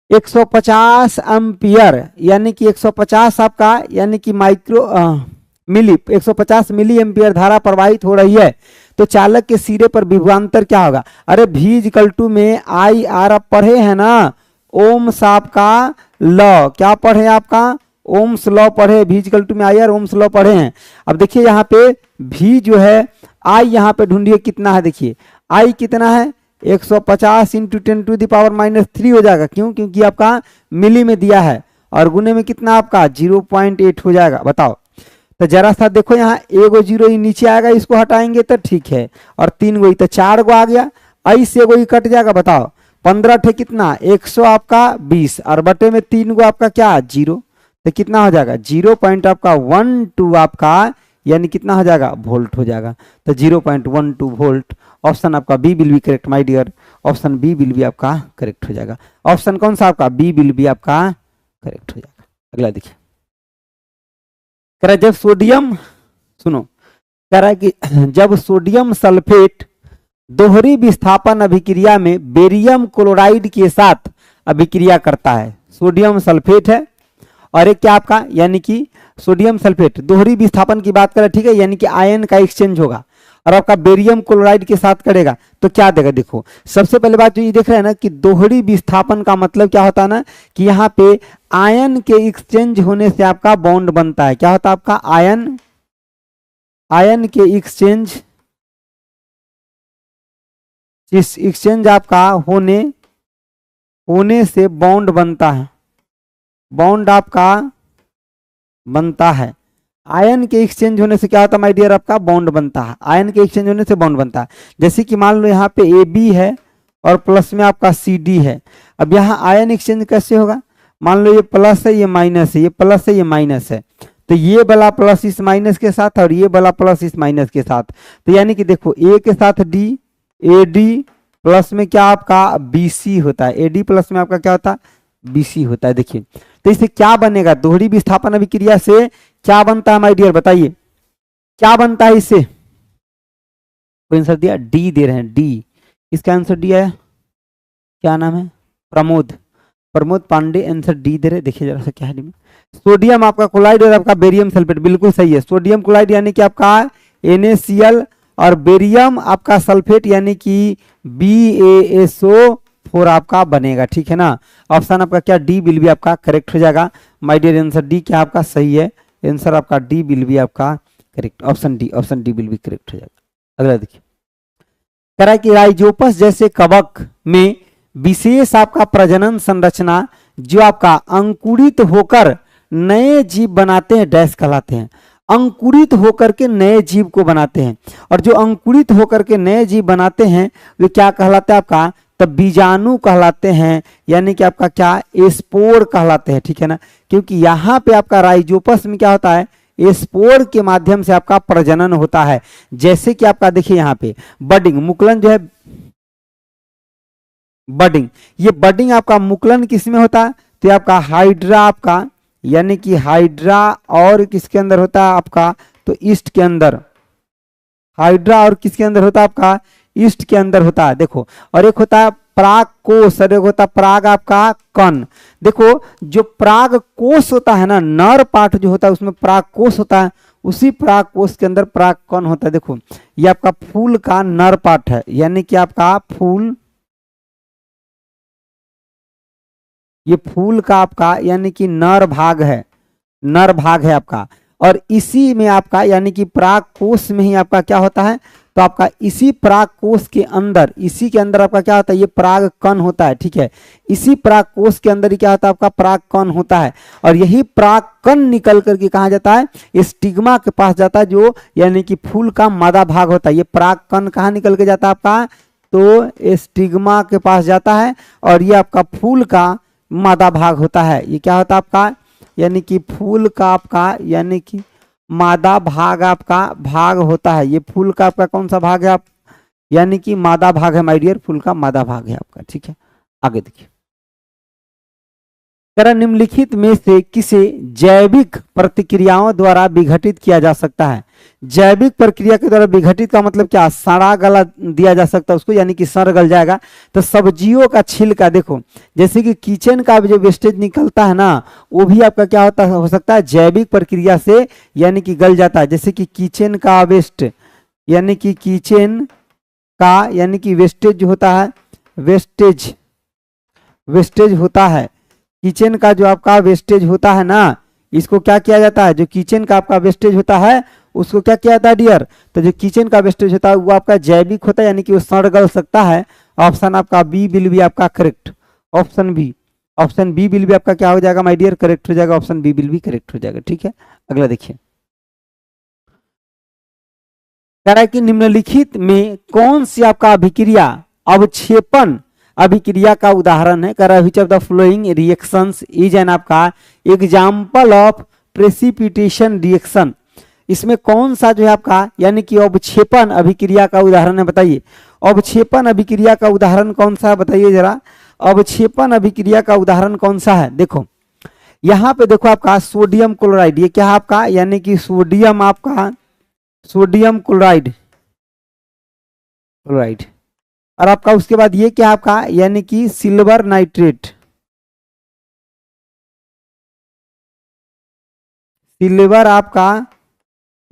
150 एम्पियर यानी कि 150 आपका यानी कि माइक्रो मिली 150 मिली एम्पियर धारा प्रवाहित हो रही है, तो चालक के सिरे पर विभवांतर क्या होगा। अरे भी इक्वल टू में आई आर आप पढ़े हैं ना, ओम्स आपका लॉ क्या पढ़े आपका ओम्स लॉ पढ़े, भी इक्वल टू में आई आर ओम्स लॉ पढ़े हैं। अब देखिए यहाँ पे भी जो है आई यहाँ पे ढूंढिए कितना है, देखिए आई कितना है 150 इंटू 10⁻³ हो जाएगा। क्यों? क्योंकि आपका मिली में दिया है और गुने में कितना आपका 0.8 हो जाएगा। बताओ तो जरा सा देखो यहाँ एगो जीरो ही नीचे आएगा, इसको हटाएंगे तो ठीक है, और 3 गो तो 4 गो आ गया, ऐसे एगो ही कट जाएगा। बताओ 15 थे कितना 100 आपका 20, और बटे में 3 गो आपका क्या 0, तो कितना हो जाएगा 0 आपका 12 आपका यानी कितना हो जाएगा वोल्ट हो जाएगा। तो 0.12 वोल्ट। ऑप्शन आपका B will be correct my dear, option B will be आपका करेक्ट हो जाएगा। ऑप्शन कौन सा आपका बी विल बी आपका करेक्ट हो जाएगा। अगला देखिए, कह रहा है जब सोडियम, सुनो, कह रहा है कि जब सोडियम सल्फेट दोहरी विस्थापन अभिक्रिया में बेरियम क्लोराइड के साथ अभिक्रिया करता है, सोडियम सल्फेट है और एक क्या आपका यानी कि सोडियम सल्फेट दोहरी विस्थापन की बात करें, ठीक है, यानी कि आयन का एक्सचेंज होगा और आपका बेरियम क्लोराइड के साथ करेगा तो क्या देगा। देखो सबसे पहले बात जो ये देख रहे हैं ना कि दोहरी विस्थापन का मतलब क्या होता है ना कि यहाँ पे आयन के एक्सचेंज होने से आपका बॉन्ड बनता है। क्या होता है आपका आयन के एक्सचेंज आपका होने से बॉन्ड बनता है, बॉन्ड आपका बनता है। आयन के एक्सचेंज होने से क्या होता है माय डियर आपका बॉन्ड बनता है, आयन के एक्सचेंज होने से बॉन्ड बनता है। जैसे कि मान लो यहाँ पे AB है और प्लस में आपका CD है। अब यहाँ आयन एक्सचेंज कैसे होगा, मान लो ये प्लस है ये माइनस है, ये प्लस है ये माइनस है, तो ये वाला प्लस इस माइनस के साथ और ये वाला प्लस इस माइनस के साथ, तो यानी कि देखो A के साथ D, AD प्लस में क्या आपका BC होता है, AD प्लस में आपका क्या होता है BC होता है। देखिए तो इससे क्या बनेगा, दोहरी विस्थापन अभिक्रिया से क्या बनता है माय डियर बताइए, क्या बनता है इससे। कोई आंसर दिया डी दे रहे हैं, डी, इसका आंसर दिया है क्या नाम है प्रमोद पांडे, आंसर डी दे रहे। देखिए जरा सा क्या है, सोडियम आपका क्लोराइड और आपका बेरियम सल्फेट, बिल्कुल सही है। सोडियम क्लोराइड यानी कि आपका NaCl और बेरियम आपका सल्फेट यानी कि BaSO4 आपका बनेगा, ठीक है ना। ऑप्शन आपका क्या डी विल भी आपका करेक्ट हो जाएगा माय डियर, आंसर डी क्या आपका सही है, आंसर आपका डी विल भी आपका करेक्ट, ऑप्शन डी विल भी करेक्ट हो जाएगा। अगला देखिए, कह रहा है कि राइजोपस जैसे कवक में विशेष आपका प्रजनन संरचना जो आपका अंकुरित होकर नए जीव बनाते हैं डैश कहलाते हैं, अंकुरित होकर के नए जीव को बनाते हैं, और जो अंकुरित होकर के नए जीव बनाते हैं वे क्या कहलाते हैं आपका, तब बीजाणु कहलाते हैं, यानी कि आपका क्या स्पोर कहलाते हैं, ठीक है ना। क्योंकि यहाँ पे आपका राइजोपस में क्या होता है स्पोर के माध्यम से आपका प्रजनन होता है। जैसे कि आपका देखिए यहाँ पे बडिंग, मुकुलन जो है बडिंग, ये बडिंग आपका मुकुलन किसमें होता है, तो आपका हाइड्रा आपका यानी कि हाइड्रा और किसके अंदर होता है आपका, तो ईस्ट के अंदर, हाइड्रा और किसके अंदर होता है आपका ईस्ट के अंदर होता है। देखो और एक होता है पराग कोष और एक होता है पराग आपका कण। देखो जो पराग कोष होता है ना, नर पार्ट जो होता है उसमें पराग कोष होता है, उसी पराग कोष के अंदर पराग कण होता है। देखो ये आपका फूल का नर पार्ट है, यानी कि आपका फूल, ये फूल का आपका यानी कि नर भाग है, नर भाग है आपका, और इसी में आपका यानी कि पराग कोष में ही आपका क्या होता है, तो आपका इसी पराग कोष के अंदर, इसी के अंदर आपका क्या होता है ये पराग कण होता है, ठीक है। इसी पराग कोष के अंदर ही क्या होता है आपका पराग कण होता है, और यही पराग कण निकल करके कहाँ जाता है स्टिग्मा के पास जाता है, जो यानी कि फूल का मादा भाग होता है। ये पराग कण कहाँ निकल के जाता है आपका, तो स्टिग्मा के पास जाता है, और ये आपका फूल का मादा भाग होता है। ये क्या होता है आपका यानी कि फूल का आपका यानी कि मादा भाग आपका भाग होता है। ये फूल का आपका कौन सा भाग है आप, यानी कि मादा भाग है माय डियर, फूल का मादा भाग है आपका, ठीक है। आगे देखिए, तरह निम्नलिखित में से किसे जैविक प्रतिक्रियाओं द्वारा विघटित किया जा सकता है। जैविक प्रक्रिया के द्वारा विघटित का मतलब क्या, सड़ा गला दिया जा सकता है उसको, यानी कि सड़ गल जाएगा। तो सब्जियों का छिलका, देखो जैसे कि किचन का जो वेस्टेज निकलता है ना, वो भी आपका क्या होता हो सकता है जैविक प्रक्रिया से यानी कि गल जाता है। जैसे कि किचन का वेस्ट यानी कि किचन का यानी कि वेस्टेज जो होता है, वेस्टेज होता है, किचन का जो आपका वेस्टेज होता है ना, इसको क्या किया जाता है, जो किचन का आपका वेस्टेज होता है उसको क्या किया जाता है डियर, तो जो किचन का वेस्टेज होता है वो आपका जैविक होता है, यानी कि वो सड़ गल सकता है। ऑप्शन आपका बी विल बी आपका correct, option B will be आपका क्या हो जाएगा माय डियर करेक्ट हो जाएगा, option B will be correct हो जाएगा, ठीक है। अगला देखिए, कह रहा है कि निम्नलिखित में कौन सी आपका अभिक्रिया अवक्षेपण अभिक्रिया का उदाहरण है। कह रहा है which of the flowing reactions is an आपका एग्जाम्पल ऑफ प्रेसिपिटेशन रिएक्शन। इसमें कौन सा जो है आपका यानी कि अवक्षेपण अभिक्रिया का उदाहरण है, बताइए। अवक्षेपण अभिक्रिया का उदाहरण कौन सा है बताइए जरा। अवक्षेपण अभिक्रिया का उदाहरण कौन सा है? देखो यहां पे देखो आपका सोडियम क्लोराइड, ये क्या है आपका यानी कि सोडियम आपका सोडियम क्लोराइड क्लोराइड और आपका उसके बाद ये क्या आपका यानी कि सिल्वर नाइट्रेट, सिल्वर आपका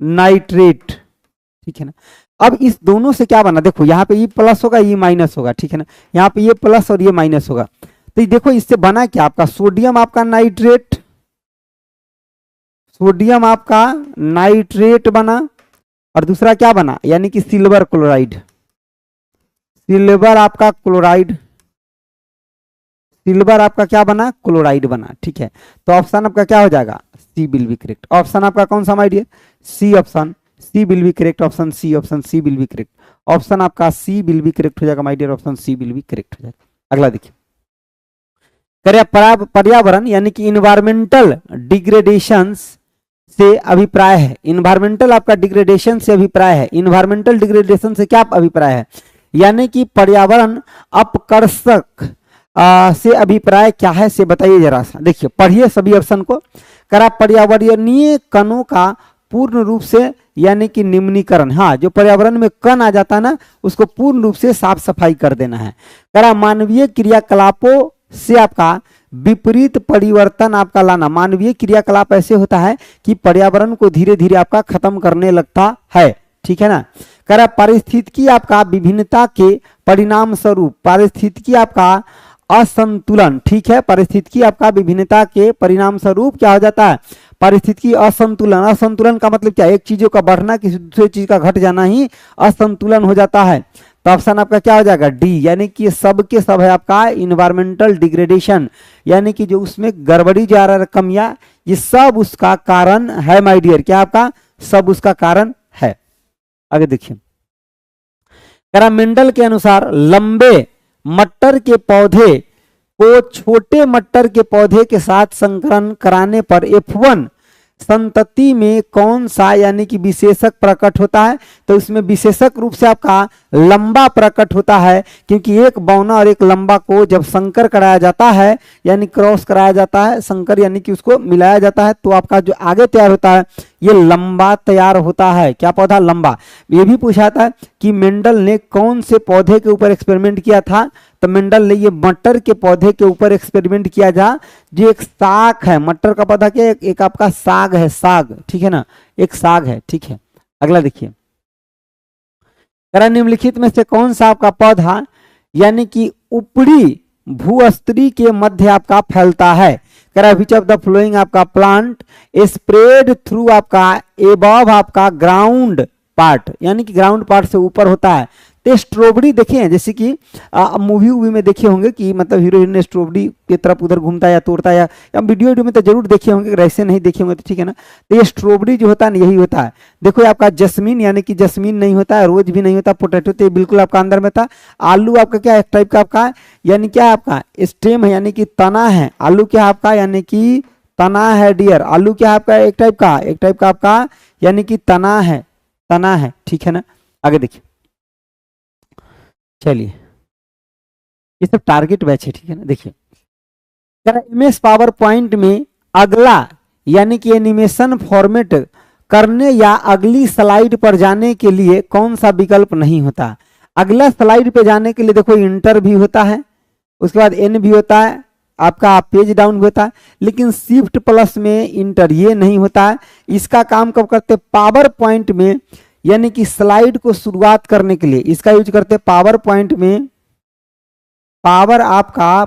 नाइट्रेट, ठीक है ना। अब इस दोनों से क्या बना, देखो यहाँ पे ये प्लस होगा ये माइनस होगा, ठीक है ना। यहाँ पे ये प्लस और ये माइनस होगा, तो देखो इससे बना क्या आपका सोडियम आपका नाइट्रेट, सोडियम आपका नाइट्रेट बना और दूसरा क्या बना यानी कि सिल्वर क्लोराइड, सिल्वर आपका क्लोराइड, सिल्वर आपका क्या बना क्लोराइड बना, ठीक है। तो ऑप्शन आपका क्या हो जाएगा C will be correct. Option आपका कौन सा my dear? C option, C will be correct, option C, option C will be correct, option आपका सी विल बी करेक्ट हो जाएगा my dear, option C will be correct हो जाएगा। अगला देखिए पर्यावरण यानी कि इन्वायरमेंटल डिग्रेडेशन से अभिप्राय है। इन्वायरमेंटल आपका डिग्रेडेशन से अभिप्राय है, इन्वायरमेंटल डिग्रेडेशन से क्या अभिप्राय है यानी कि पर्यावरण अपकर्षक से अभिप्राय क्या है से बताइए जरा सा। देखिए पढ़िए सभी ऑप्शन को। करा पर्यावरणीय कणों का पूर्ण रूप से यानी कि निम्नीकरण, हाँ जो पर्यावरण में कण आ जाता है ना उसको पूर्ण रूप से साफ सफाई कर देना है। करा मानवीय क्रियाकलापों से आपका विपरीत परिवर्तन आपका लाना। मानवीय क्रियाकलाप ऐसे होता है कि पर्यावरण को धीरे धीरे आपका खत्म करने लगता है, ठीक है ना। करा पारिस्थितिकी आपका विभिन्नता के परिणाम स्वरूप, पारिस्थितिकी आपका असंतुलन, ठीक है। पारिस्थितिकी आपका विभिन्नता के परिणाम स्वरूप क्या हो जाता है पारिस्थितिकी असंतुलन। असंतुलन का मतलब क्या, एक चीजों का बढ़ना किसी दूसरे चीज का घट जाना ही असंतुलन हो जाता है। तो ऑप्शन आपका क्या हो जाएगा डी, यानी कि सब के सब है आपका इन्वायरमेंटल डिग्रेडेशन, यानी कि जो उसमें गड़बड़ी जा रहा है कमियां ये सब उसका कारण है माय डियर, क्या आपका सब उसका कारण है। आगे देखिए मेंडल के अनुसार लंबे मटर के पौधे को छोटे मटर के पौधे के साथ संकरण कराने पर F1 संतति में कौन सा यानी कि विशेषक प्रकट होता है। तो इसमें विशेषक रूप से आपका लंबा प्रकट होता है, क्योंकि एक बौना और एक लंबा को जब संकर कराया जाता है यानी क्रॉस कराया जाता है, संकर यानी कि उसको मिलाया जाता है, तो आपका जो आगे तैयार होता है ये लंबा तैयार होता है। क्या पौधा? लंबा। ये भी पूछा था कि मेंडल ने कौन से पौधे के ऊपर एक्सपेरिमेंट किया था, तो मेंडल ने ये मटर के पौधे के ऊपर एक्सपेरिमेंट किया जा, जो एक साग है, मटर का पौधा क्या है, एक आपका साग है, साग, ठीक है ना, एक साग है, ठीक है। अगला देखिए निम्नलिखित में से कौन सा आपका पौधा यानी कि ऊपरी भूस्तरी के मध्य आपका फैलता है। करा विच ऑफ द फ्लोइंग आपका प्लांट स्प्रेड थ्रू आपका एबव आपका ग्राउंड पार्ट, यानी कि ग्राउंड पार्ट से ऊपर होता है। तो स्ट्रॉबेरी देखे हैं, जैसे कि मूवी में देखे होंगे कि मतलब हीरो हीरोइन ने स्ट्रॉबेरी की तरफ उधर घूमता है या तोड़ता है, या वीडियो में तो जरूर देखे होंगे, अगर ऐसे नहीं देखे होंगे तो ठीक है ना। तो ये स्ट्रॉबेरी जो होता है ना यही होता है। देखो आपका जस्मीन यानी कि जस्मीन नहीं होता है, रोज भी नहीं होता, पोटैटो तो बिल्कुल आपका अंदर में था। आलू आपका क्या एक टाइप का आपका यानी क्या आपका स्टेम है यानी कि तना है। आलू क्या आपका यानी कि तना है डियर। आलू क्या आपका एक टाइप का आपका यानी कि तना है, तना है, ठीक है ना। आगे देखिए चलिए ये सब टारगेट बैच है, ठीक है ना। देखिए एमएस पावर पॉइंट में अगला यानी कि एनिमेशन फॉर्मेट करने या अगली स्लाइड पर जाने के लिए कौन सा विकल्प नहीं होता। अगला स्लाइड पे जाने के लिए देखो इंटर भी होता है, उसके बाद एन भी होता है, आपका पेज डाउन भी होता है, लेकिन शिफ्ट प्लस में इंटर ये नहीं होता है। इसका काम कब करते? पावर पॉइंट में यानी कि स्लाइड को शुरुआत करने के लिए इसका यूज करते हैं। पावर पॉइंट में, पावर आपका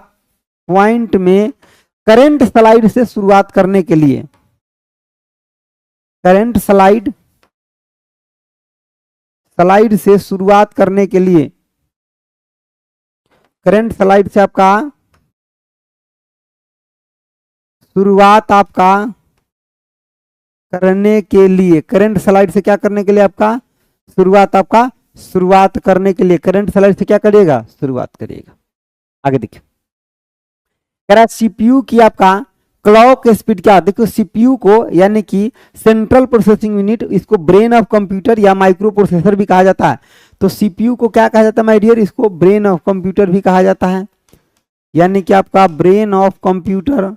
पॉइंट में करंट स्लाइड से शुरुआत करने के लिए, करंट स्लाइड से शुरुआत करने के लिए, करंट स्लाइड से आपका शुरुआत करने के लिए, करंट स्लाइड से क्या करने के लिए आपका शुरुआत आपका शुरुआत करने के लिए करंट सैलरी से क्या करेगा, शुरुआत करेगा। आगे देखिए, कह रहा है सीपीयू की आपका क्लॉक स्पीड क्या, देखो सीपीयू को यानी कि सेंट्रल प्रोसेसिंग यूनिट, इसको ब्रेन ऑफ कंप्यूटर या माइक्रो प्रोसेसर भी कहा जाता है। तो सीपीयू को क्या कहा जाता है माय डियर, इसको ब्रेन ऑफ कंप्यूटर भी कहा जाता है, यानी कि आपका brain of computer,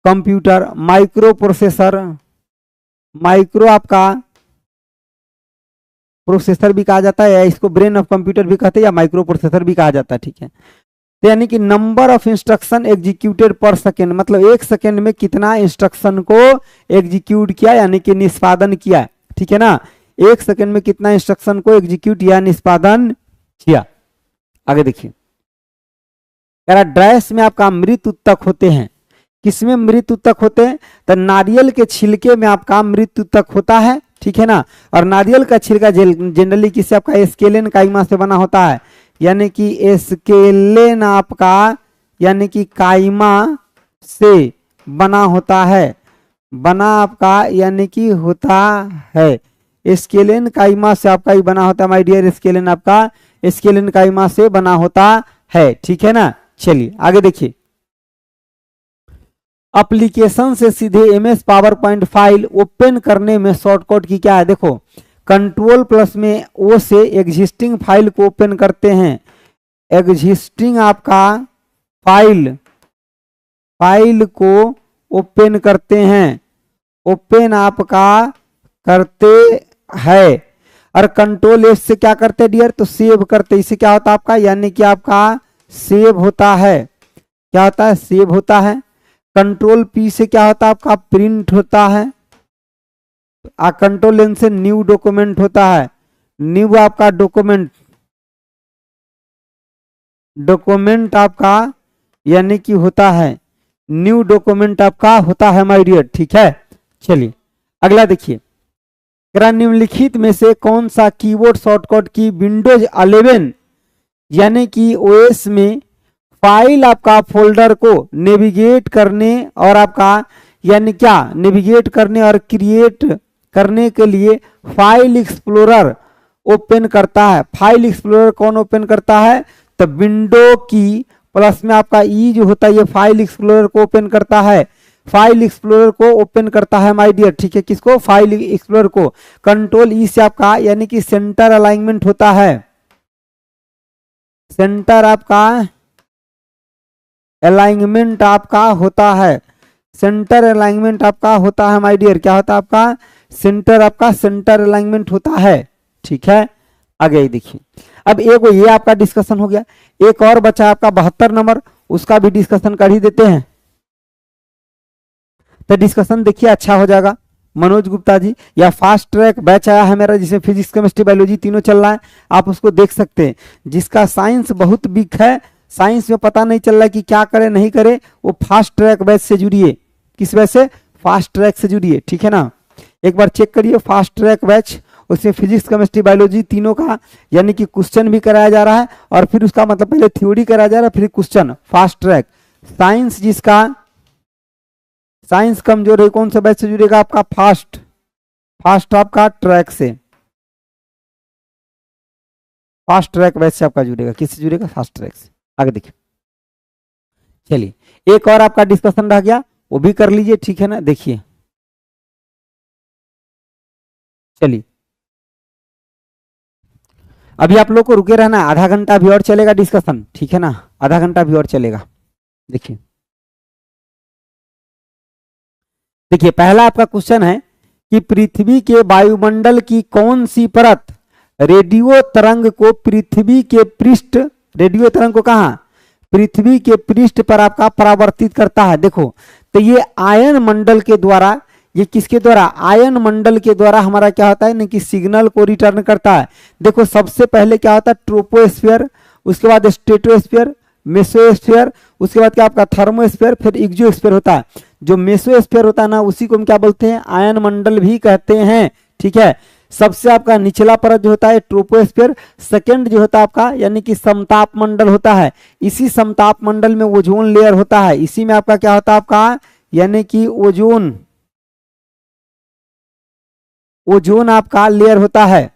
computer micro processor, micro आपका प्रोसेसर भी कहा जाता है, या इसको ब्रेन ऑफ कंप्यूटर भी कहते हैं या माइक्रो प्रोसेसर भी कहा जाता है, ठीक है। तो यानी कि नंबर ऑफ इंस्ट्रक्शन एग्जीक्यूटेड पर सेकेंड, मतलब एक सेकेंड में कितना इंस्ट्रक्शन को एग्जीक्यूट किया यानी कि निष्पादन किया, ठीक है ना, एक सेकेंड में कितना इंस्ट्रक्शन को एग्जीक्यूट या निष्पादन किया। आगे देखिए, कह रहा ड्रैश में आपका मृत उत्तक होते हैं, किसमें मृत उत्तक होते हैं, तो नारियल के छिलके में आपका मृत उत्तक होता है, ठीक है ना। और नारियल का छिलका जनरली किससे, आपका स्केलेन काइमा से बना होता है, यानी कि स्केलेन आपका यानी कि काइमा से बना होता है, बना आपका यानी कि होता है, स्केलेन काइमा से आपका ही बना होता है माय डियर, स्केलेन आपका स्केलेन काइमा से बना होता है, ठीक है ना। चलिए आगे देखिए, एप्लीकेशन से सीधे MS power point file open करने में शॉर्टकट की क्या है, देखो कंट्रोल प्लस में ओ से एग्जिस्टिंग फाइल को ओपन करते हैं, एग्जिस्टिंग आपका फाइल को ओपन करते हैं, ओपन आपका करते हैं, और कंट्रोल एस से क्या करते हैं डियर, तो सेव करते, इससे क्या होता है आपका यानी कि आपका सेव होता है, क्या होता है, सेव होता है। कंट्रोल पी से क्या होता है आपका प्रिंट होता है, कंट्रोल एन से न्यू डॉक्यूमेंट होता है, न्यू आपका डॉक्यूमेंट आपका यानी कि होता है, न्यू डॉक्यूमेंट आपका होता है माय डियर, ठीक है। चलिए अगला देखिए, निम्नलिखित में से कौन सा कीबोर्ड शॉर्टकट की विंडोज 11 यानी कि ओएस में फाइल आपका फोल्डर को नेविगेट करने और आपका यानी क्या नेविगेट करने और क्रिएट करने के लिए फाइल एक्सप्लोरर ओपन करता है। फाइल एक्सप्लोरर कौन ओपन करता है, तो विंडो की प्लस में आपका ई जो होता है ये फाइल एक्सप्लोरर को ओपन करता है, फाइल एक्सप्लोरर को ओपन करता है माय डियर, ठीक है, किसको, फाइल एक्सप्लोरर को। कंट्रोल ई से आपका यानी कि सेंटर अलाइनमेंट होता है, सेंटर आपका अलाइनमेंट आपका होता है, सेंटर अलाइनमेंट आपका होता है माय डियर, क्या होता है आपका सेंटर, आपका सेंटर अलाइनमेंट होता है, ठीक है। आगे देखिए, अब एक ये आपका डिस्कशन हो गया, एक और बचा आपका 72 नंबर, उसका भी डिस्कशन कर ही देते हैं, तो डिस्कशन देखिए अच्छा हो जाएगा। मनोज गुप्ता जी या फास्ट ट्रैक बैच आया है मेरा जिसमें फिजिक्स केमिस्ट्री बायोलॉजी तीनों चल रहा है, आप उसको देख सकते हैं। जिसका साइंस बहुत वीक है, साइंस में पता नहीं चल रहा है कि क्या करे नहीं करे, वो फास्ट ट्रैक बैच से जुड़िए, किस बैच से, फास्ट ट्रैक से जुड़िए, ठीक है ना। एक बार चेक करिए फास्ट ट्रैक बैच, उसमें फिजिक्स केमिस्ट्री बायोलॉजी तीनों का यानी कि क्वेश्चन भी कराया जा रहा है, और फिर उसका मतलब पहले थ्योरी कराया जा रहा है फिर क्वेश्चन, फास्ट ट्रैक। साइंस जिसका साइंस कमजोर है कौन सा बैच से जुड़ेगा, आपका फास्ट आपका ट्रैक से, फास्ट ट्रैक बैच से आपका जुड़ेगा, किससे जुड़ेगा, फास्ट ट्रैक से। आगे देखिए, चलिए एक और आपका डिस्कशन रह गया, वो भी कर लीजिए, ठीक है ना। देखिए चलिए अभी आप लोग को रुके रहना, आधा घंटा भी और चलेगा डिस्कशन, ठीक है ना, आधा घंटा भी और चलेगा। देखिए देखिए पहला आपका क्वेश्चन है कि पृथ्वी के वायुमंडल की कौन सी परत रेडियो तरंग को पृथ्वी के पृष्ठ, रेडियो तरंग को कहा, पृथ्वी के पृष्ठ पर आपका परावर्तित करता है। देखो तो ये आयन मंडल के द्वारा, ये किसके द्वारा, आयन मंडल के द्वारा हमारा क्या होता है ना कि सिग्नल को रिटर्न करता है। देखो सबसे पहले क्या होता है, ट्रोपोस्फीयर, उसके बाद स्ट्रेटोस्फीयर, मेसोस्फीयर, उसके बाद क्या आपका थर्मोस्फीयर, फिर एक्सोस्फीयर होता है। जो मेसोस्फीयर होता है ना उसी को हम क्या बोलते हैं, आयन मंडल भी कहते हैं, ठीक है। सबसे आपका निचला परत जो होता है ट्रोपोस्फीयर, सेकंड जो होता है आपका यानी कि समताप मंडल होता है, इसी समताप मंडल में ओजोन लेयर होता है, इसी में आपका क्या होता है आपका यानी कि ओजोन ओजोन आपका लेयर होता है,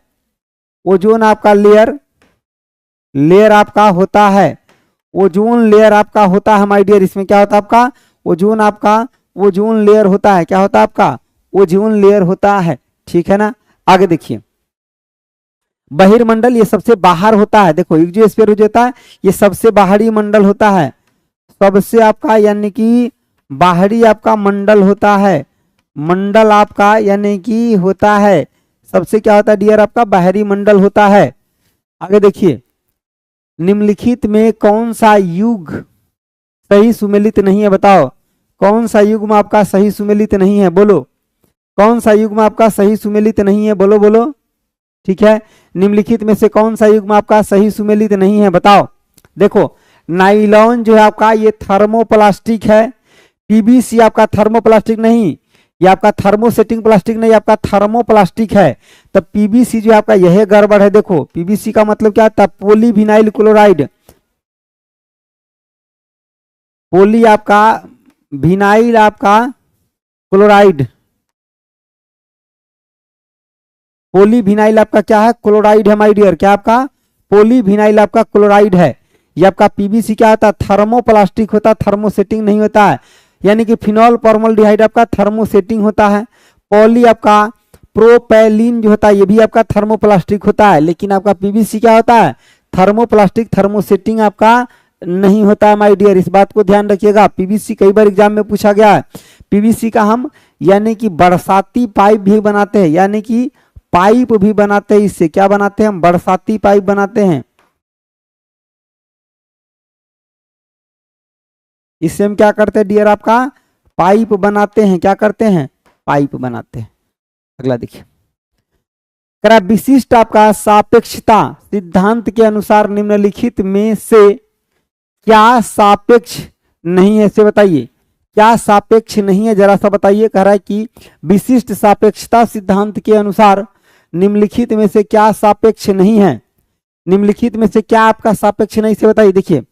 ओजोन आपका लेयर आपका होता है, ओजोन लेयर आपका होता है माय डियर। इसमें क्या होता है आपका ओजोन, आपका ओजोन लेयर होता है, क्या होता है आपका ओजोन लेयर होता है, ठीक है ना। आगे देखिए, बहिर्मंडल ये सबसे बाहर होता है, देखो एक्सोस्फीयर जो होता है ये सबसे बाहरी मंडल होता है, सबसे आपका यानी कि बाहरी आपका मंडल होता है, मंडल आपका यानी कि होता है सबसे क्या होता है डियर आपका बाहरी मंडल होता है। आगे देखिए, निम्नलिखित में कौन सा युग सही सुमेलित नहीं है, बताओ कौन सा युग्म आपका सही सुमेलित नहीं है, बोलो कौन सा युग्म आपका सही सुमेलित नहीं है, बोलो बोलो, ठीक है। निम्नलिखित में से कौन सा युग्म आपका सही सुमेलित नहीं है, बताओ। देखो नाइलॉन जो है आपका ये थर्मोप्लास्टिक है, पीवीसी आपका थर्मोप्लास्टिक नहीं, ये आपका थर्मोसेटिंग प्लास्टिक नहीं, आपका थर्मोप्लास्टिक है। तब पीवीसी जो है आपका यह गड़बड़ है। देखो पीवीसी का मतलब क्या था, पॉलीविनाइल क्लोराइड, पोली आपका विनाइल आपका क्लोराइड, पॉलीविनाइल आपका क्या है क्लोराइड है माय डियर, क्या आपका पॉलीविनाइल आपका क्लोराइड है। ये आपका पीवीसी क्या होता है थर्मोप्लास्टिक होता है, थर्मोसेटिंग नहीं होता है। यानी कि फिनॉल फॉर्मल्डिहाइड आपका थर्मोसेटिंग होता है। पॉली आपका प्रोपेलिन जो होता है ये भी आपका थर्मोप्लास्टिक होता है, लेकिन आपका पीवीसी क्या होता है थर्मोप्लास्टिक, थर्मोसेटिंग आपका नहीं होता है माय डियर, इस बात को ध्यान रखिएगा। पीवीसी कई बार एग्जाम में पूछा गया है। पीवीसी का हम यानी कि बरसाती पाइप भी बनाते हैं, यानी कि पाइप भी बनाते हैं, इससे क्या बनाते हैं हम बरसाती पाइप बनाते हैं, इससे हम क्या करते हैं डियर आपका पाइप बनाते हैं, क्या करते हैं पाइप बनाते हैं। अगला देखिए, करा विशिष्ट आपका सापेक्षता सिद्धांत के अनुसार निम्नलिखित में से क्या सापेक्ष नहीं है, इसे बताइए क्या सापेक्ष नहीं है, जरा सा बताइए। कह रहा है कि विशिष्ट सापेक्षता सिद्धांत के अनुसार निम्नलिखित में से क्या सापेक्ष नहीं है, निम्नलिखित में से क्या आपका सापेक्ष नहीं से बताइए। देखिए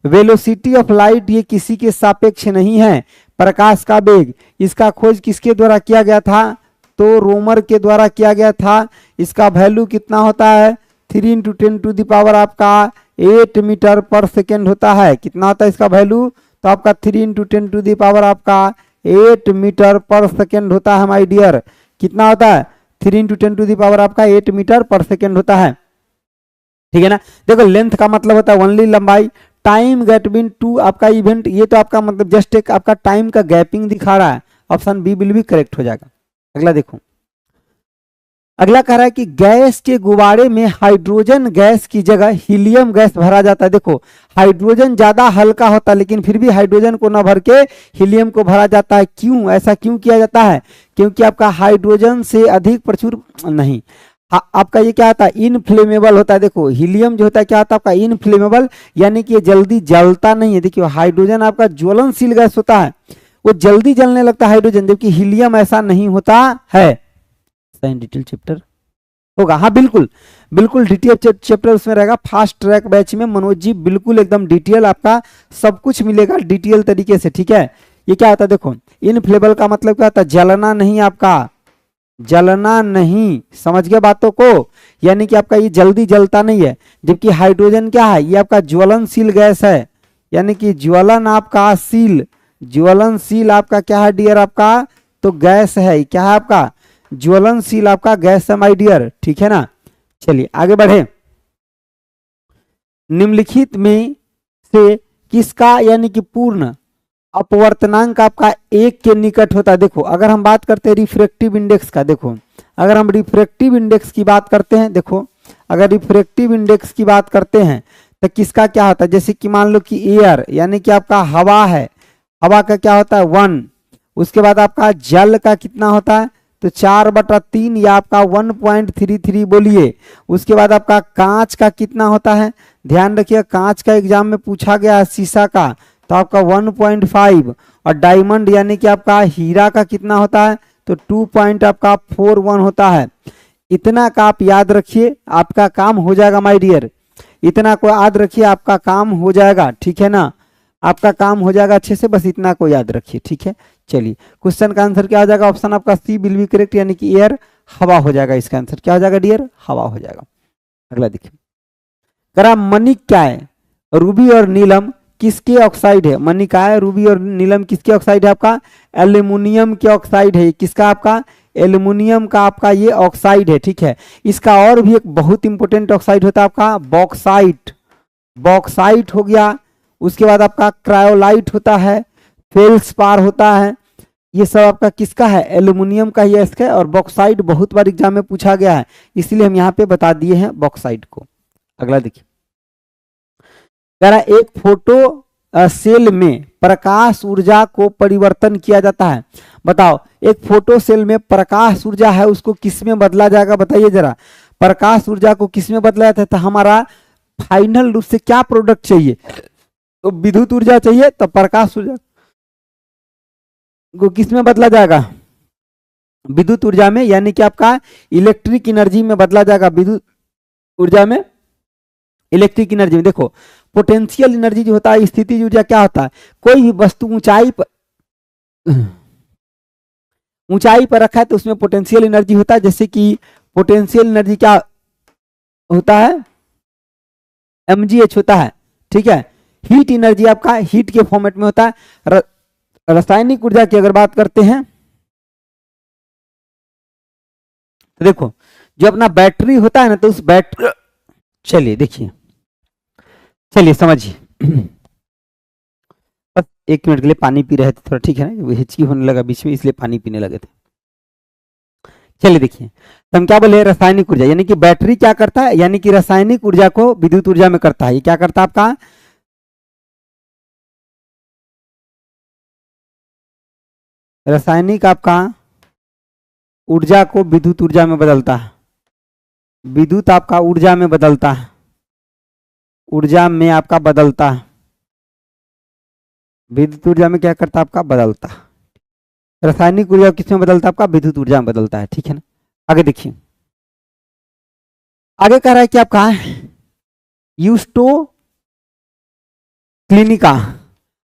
वेलोसिटी ऑफ लाइट ये किसी के सापेक्ष नहीं है, प्रकाश का वेग, इसका खोज किसके द्वारा किया गया था, तो रोमर के द्वारा किया गया था। इसका वैल्यू कितना होता है 3 इंटू 10 टू द पावर आपका 8 मीटर पर सेकेंड होता है। कितना होता है इसका वैल्यू, तो आपका 3 इंटू 10 टू द पावर आपका 8 मीटर पर सेकेंड होता है माय डियर। कितना होता है 3 इंटू 10 टू द पावर आपका 8 मीटर पर सेकेंड होता है, ठीक है ना। देखो लेंथ का मतलब होता है ओनली लंबाई, टाइम गैप बिटवीन टू आपका इवेंट, ये तो आपका मतलब जस्ट एक आपका टाइम का गैपिंग दिखा रहा है। ऑप्शन बी विल भी करेक्ट हो जाएगा। अगला देखो, अगला कह रहा है कि गैस के गुब्बारे में हाइड्रोजन गैस की जगह हीलियम गैस भरा जाता है। देखो हाइड्रोजन ज्यादा हल्का होता है, लेकिन फिर भी हाइड्रोजन को न भर के हीलियम को भरा जाता है। क्यों ऐसा क्यों किया जाता है, क्योंकि आपका हाइड्रोजन से अधिक प्रचुर नहीं आपका ये क्या होता है इनफ्लेमेबल होता है। देखो हीलियम जो होता है क्या होता है आपका इनफ्लेमेबल, यानी कि ये जल्दी जलता नहीं है। देखिए हाइड्रोजन आपका ज्वलनशील गैस होता है, वो जल्दी जलने लगता है हाइड्रोजन, जबकि हीलियम ऐसा नहीं होता है। साइन डिटेल चैप्टर होगा, हाँ बिल्कुल बिल्कुल डिटेल चैप्टर उसमें रहेगा। फास्ट ट्रैक बैच में मनोज जी बिल्कुल एकदम डिटेल आपका सब कुछ मिलेगा डिटेल तरीके से, ठीक है। ये क्या होता है देखो इनफ्लेमेबल का मतलब क्या होता है जलना नहीं, आपका जलना नहीं, समझ गए बातों को, यानी कि आपका ये जल्दी जलता नहीं है। जबकि हाइड्रोजन क्या है ये आपका ज्वलनशील गैस है, यानी कि ज्वलन आपका शील, ज्वलनशील आपका क्या है डियर आपका तो गैस है, क्या है आपका ज्वलनशील आपका गैस है माय डियर, ठीक है ना। चलिए आगे बढ़े, निम्नलिखित में से किसका यानी कि पूर्ण अपवर्तनांक आपका 1 के निकट होता है। देखो अगर हम बात करते हैं रिफ्रैक्टिव इंडेक्स का, देखो अगर हम रिफ्रैक्टिव इंडेक्स की बात करते हैं, देखो अगर रिफ्रैक्टिव इंडेक्स की बात करते हैं तो किसका क्या होता है, जैसे कि मान लो कि एयर यानी कि आपका हवा है, हवा का क्या होता है 1, उसके बाद आपका जल का कितना होता है तो 4/3 या आपका 1.33 बोलिए। उसके बाद आपका कांच का कितना होता है, ध्यान रखिए कांच का एग्जाम में पूछा गया है शीशा का, तो आपका 1.5, और डायमंड यानी कि आपका हीरा का कितना होता है तो 2.41 होता है। इतना का आप याद रखिए, आपका काम हो जाएगा माय डियर, इतना को याद रखिए आपका काम हो जाएगा, ठीक है ना, आपका काम हो जाएगा अच्छे से, बस इतना को याद रखिए, ठीक है। चलिए क्वेश्चन का आंसर क्या हो जाएगा, ऑप्शन आपका सी विल बी करेक्ट, यानी कि एयर हवा हो जाएगा। इसका आंसर क्या हो जाएगा डियर? हवा हो जाएगा। अगला देखिए, करा मणिक क्या है? रूबी और नीलम किसके ऑक्साइड है? मणिक क्या है? रूबी और नीलम किसके ऑक्साइड है? आपका एल्यूमिनियम के ऑक्साइड है। किसका? आपका एल्यूमिनियम का आपका ये ऑक्साइड है। ठीक है, इसका और भी एक बहुत इंपॉर्टेंट ऑक्साइड होता है आपका बॉक्साइट। बॉक्साइट हो गया, उसके बाद आपका क्रायोलाइट होता है, फेल्सपार होता है। ये सब आपका किसका है? एल्यूमिनियम का ही है इसका। और बॉक्साइट बहुत बार एग्जाम में पूछा गया है, इसलिए हम यहाँ पे बता दिए हैं बॉक्साइट को। अगला देखिए, कह रहा है एक फोटो सेल में प्रकाश ऊर्जा को परिवर्तन किया जाता है। बताओ, एक फोटो सेल में प्रकाश ऊर्जा है उसको किस में बदला जाएगा? बताइए जरा, प्रकाश ऊर्जा को किस में बदला जाता है? तो हमारा फाइनल रूप से क्या प्रोडक्ट चाहिए? तो विद्युत ऊर्जा चाहिए, तो प्रकाश ऊर्जा को किस में बदला जाएगा? विद्युत ऊर्जा में, यानी कि आपका इलेक्ट्रिक एनर्जी में बदला जाएगा। विद्युत ऊर्जा में, इलेक्ट्रिक एनर्जी में। देखो, पोटेंशियल एनर्जी जो होता है, स्थितिज ऊर्जा क्या होता है? कोई भी वस्तु ऊंचाई पर रखा है तो उसमें पोटेंशियल एनर्जी होता है। जैसे कि पोटेंशियल एनर्जी क्या होता है? mgh होता है। ठीक है, हीट एनर्जी आपका हीट के फॉर्मेट में होता है। रासायनिक ऊर्जा की अगर बात करते हैं तो देखो, जो अपना बैटरी होता है ना, तो उस बैटरी, चलिए देखिए, चलिए समझिए। बस 1 मिनट के लिए पानी पी रहे थे थोड़ा, ठीक है ना, हिचकी होने लगा बीच में, इसलिए पानी पीने लगे थे। चलिए देखिए, तो हम क्या बोले? रासायनिक ऊर्जा, यानी कि बैटरी क्या करता है? यानी कि रासायनिक ऊर्जा को विद्युत ऊर्जा में करता है। ये क्या करता है आपका? रासायनिक आपका ऊर्जा को विद्युत ऊर्जा में बदलता है। विद्युत आपका ऊर्जा में बदलता है, ऊर्जा में आपका बदलता है। विद्युत ऊर्जा में क्या करता है? आपका बदलता है। रासायनिक ऊर्जा किसमें बदलता है? आपका विद्युत ऊर्जा में बदलता है। ठीक है ना, आगे देखिए, आगे कह रहा है कि आपका यूस्टो क्लिनिका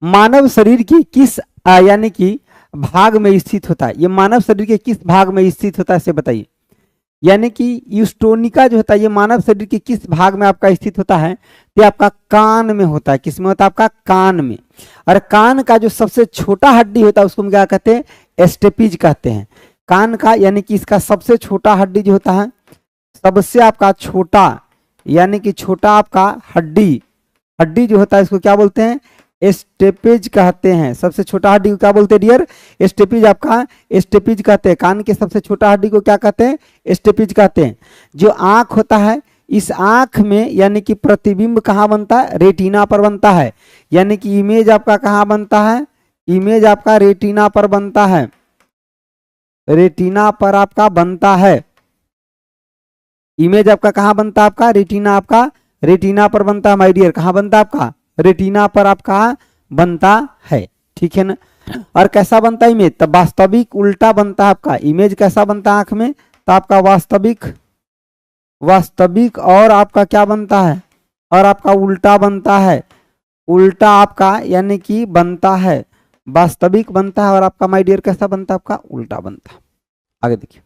मानव शरीर की किस यानी कि भाग में स्थित होता है? ये मानव शरीर के किस भाग में स्थित होता है, इसे बताइए। यानी कि यूस्टोनिका जो होता है, ये मानव शरीर के किस भाग में आपका स्थित होता है? ये आपका कान में होता है। किस में होता है? आपका कान में। और कान का जो सबसे छोटा हड्डी होता है उसको हम क्या कहते हैं? एस्टेपिज कहते हैं। कान का, यानी कि इसका सबसे छोटा हड्डी जो होता है, सबसे आपका छोटा, यानी कि छोटा आपका हड्डी जो होता है, इसको क्या बोलते हैं? एस्टेपेज कहते हैं। सबसे छोटा हड्डी को क्या बोलते हैं डियर? एस्टेपिज। आपका एस्टेपिज कहते हैं। कान के सबसे छोटा हड्डी को क्या कहते हैं? एस्टेपिज कहते हैं। जो आंख होता है, इस आंख में यानी कि प्रतिबिंब कहाँ बनता है? रेटिना पर बनता है। यानी कि इमेज आपका कहाँ बनता है? इमेज आपका रेटिना पर बनता है। रेटिना पर आपका बनता है। इमेज आपका कहाँ बनता है? आपका रेटिना, आपका रेटिना पर बनता है माय डियर। कहाँ बनता है? आपका रेटिना पर आपका बनता है। ठीक है ना, और कैसा बनता है इमेज? तो वास्तविक उल्टा बनता है आपका इमेज। कैसा बनता है आंख में? तो आपका वास्तविक और आपका क्या बनता है? और आपका उल्टा बनता है। उल्टा आपका यानी कि बनता है, वास्तविक बनता है, और आपका माय डियर कैसा बनता है? आपका उल्टा बनता है। आगे देखिए,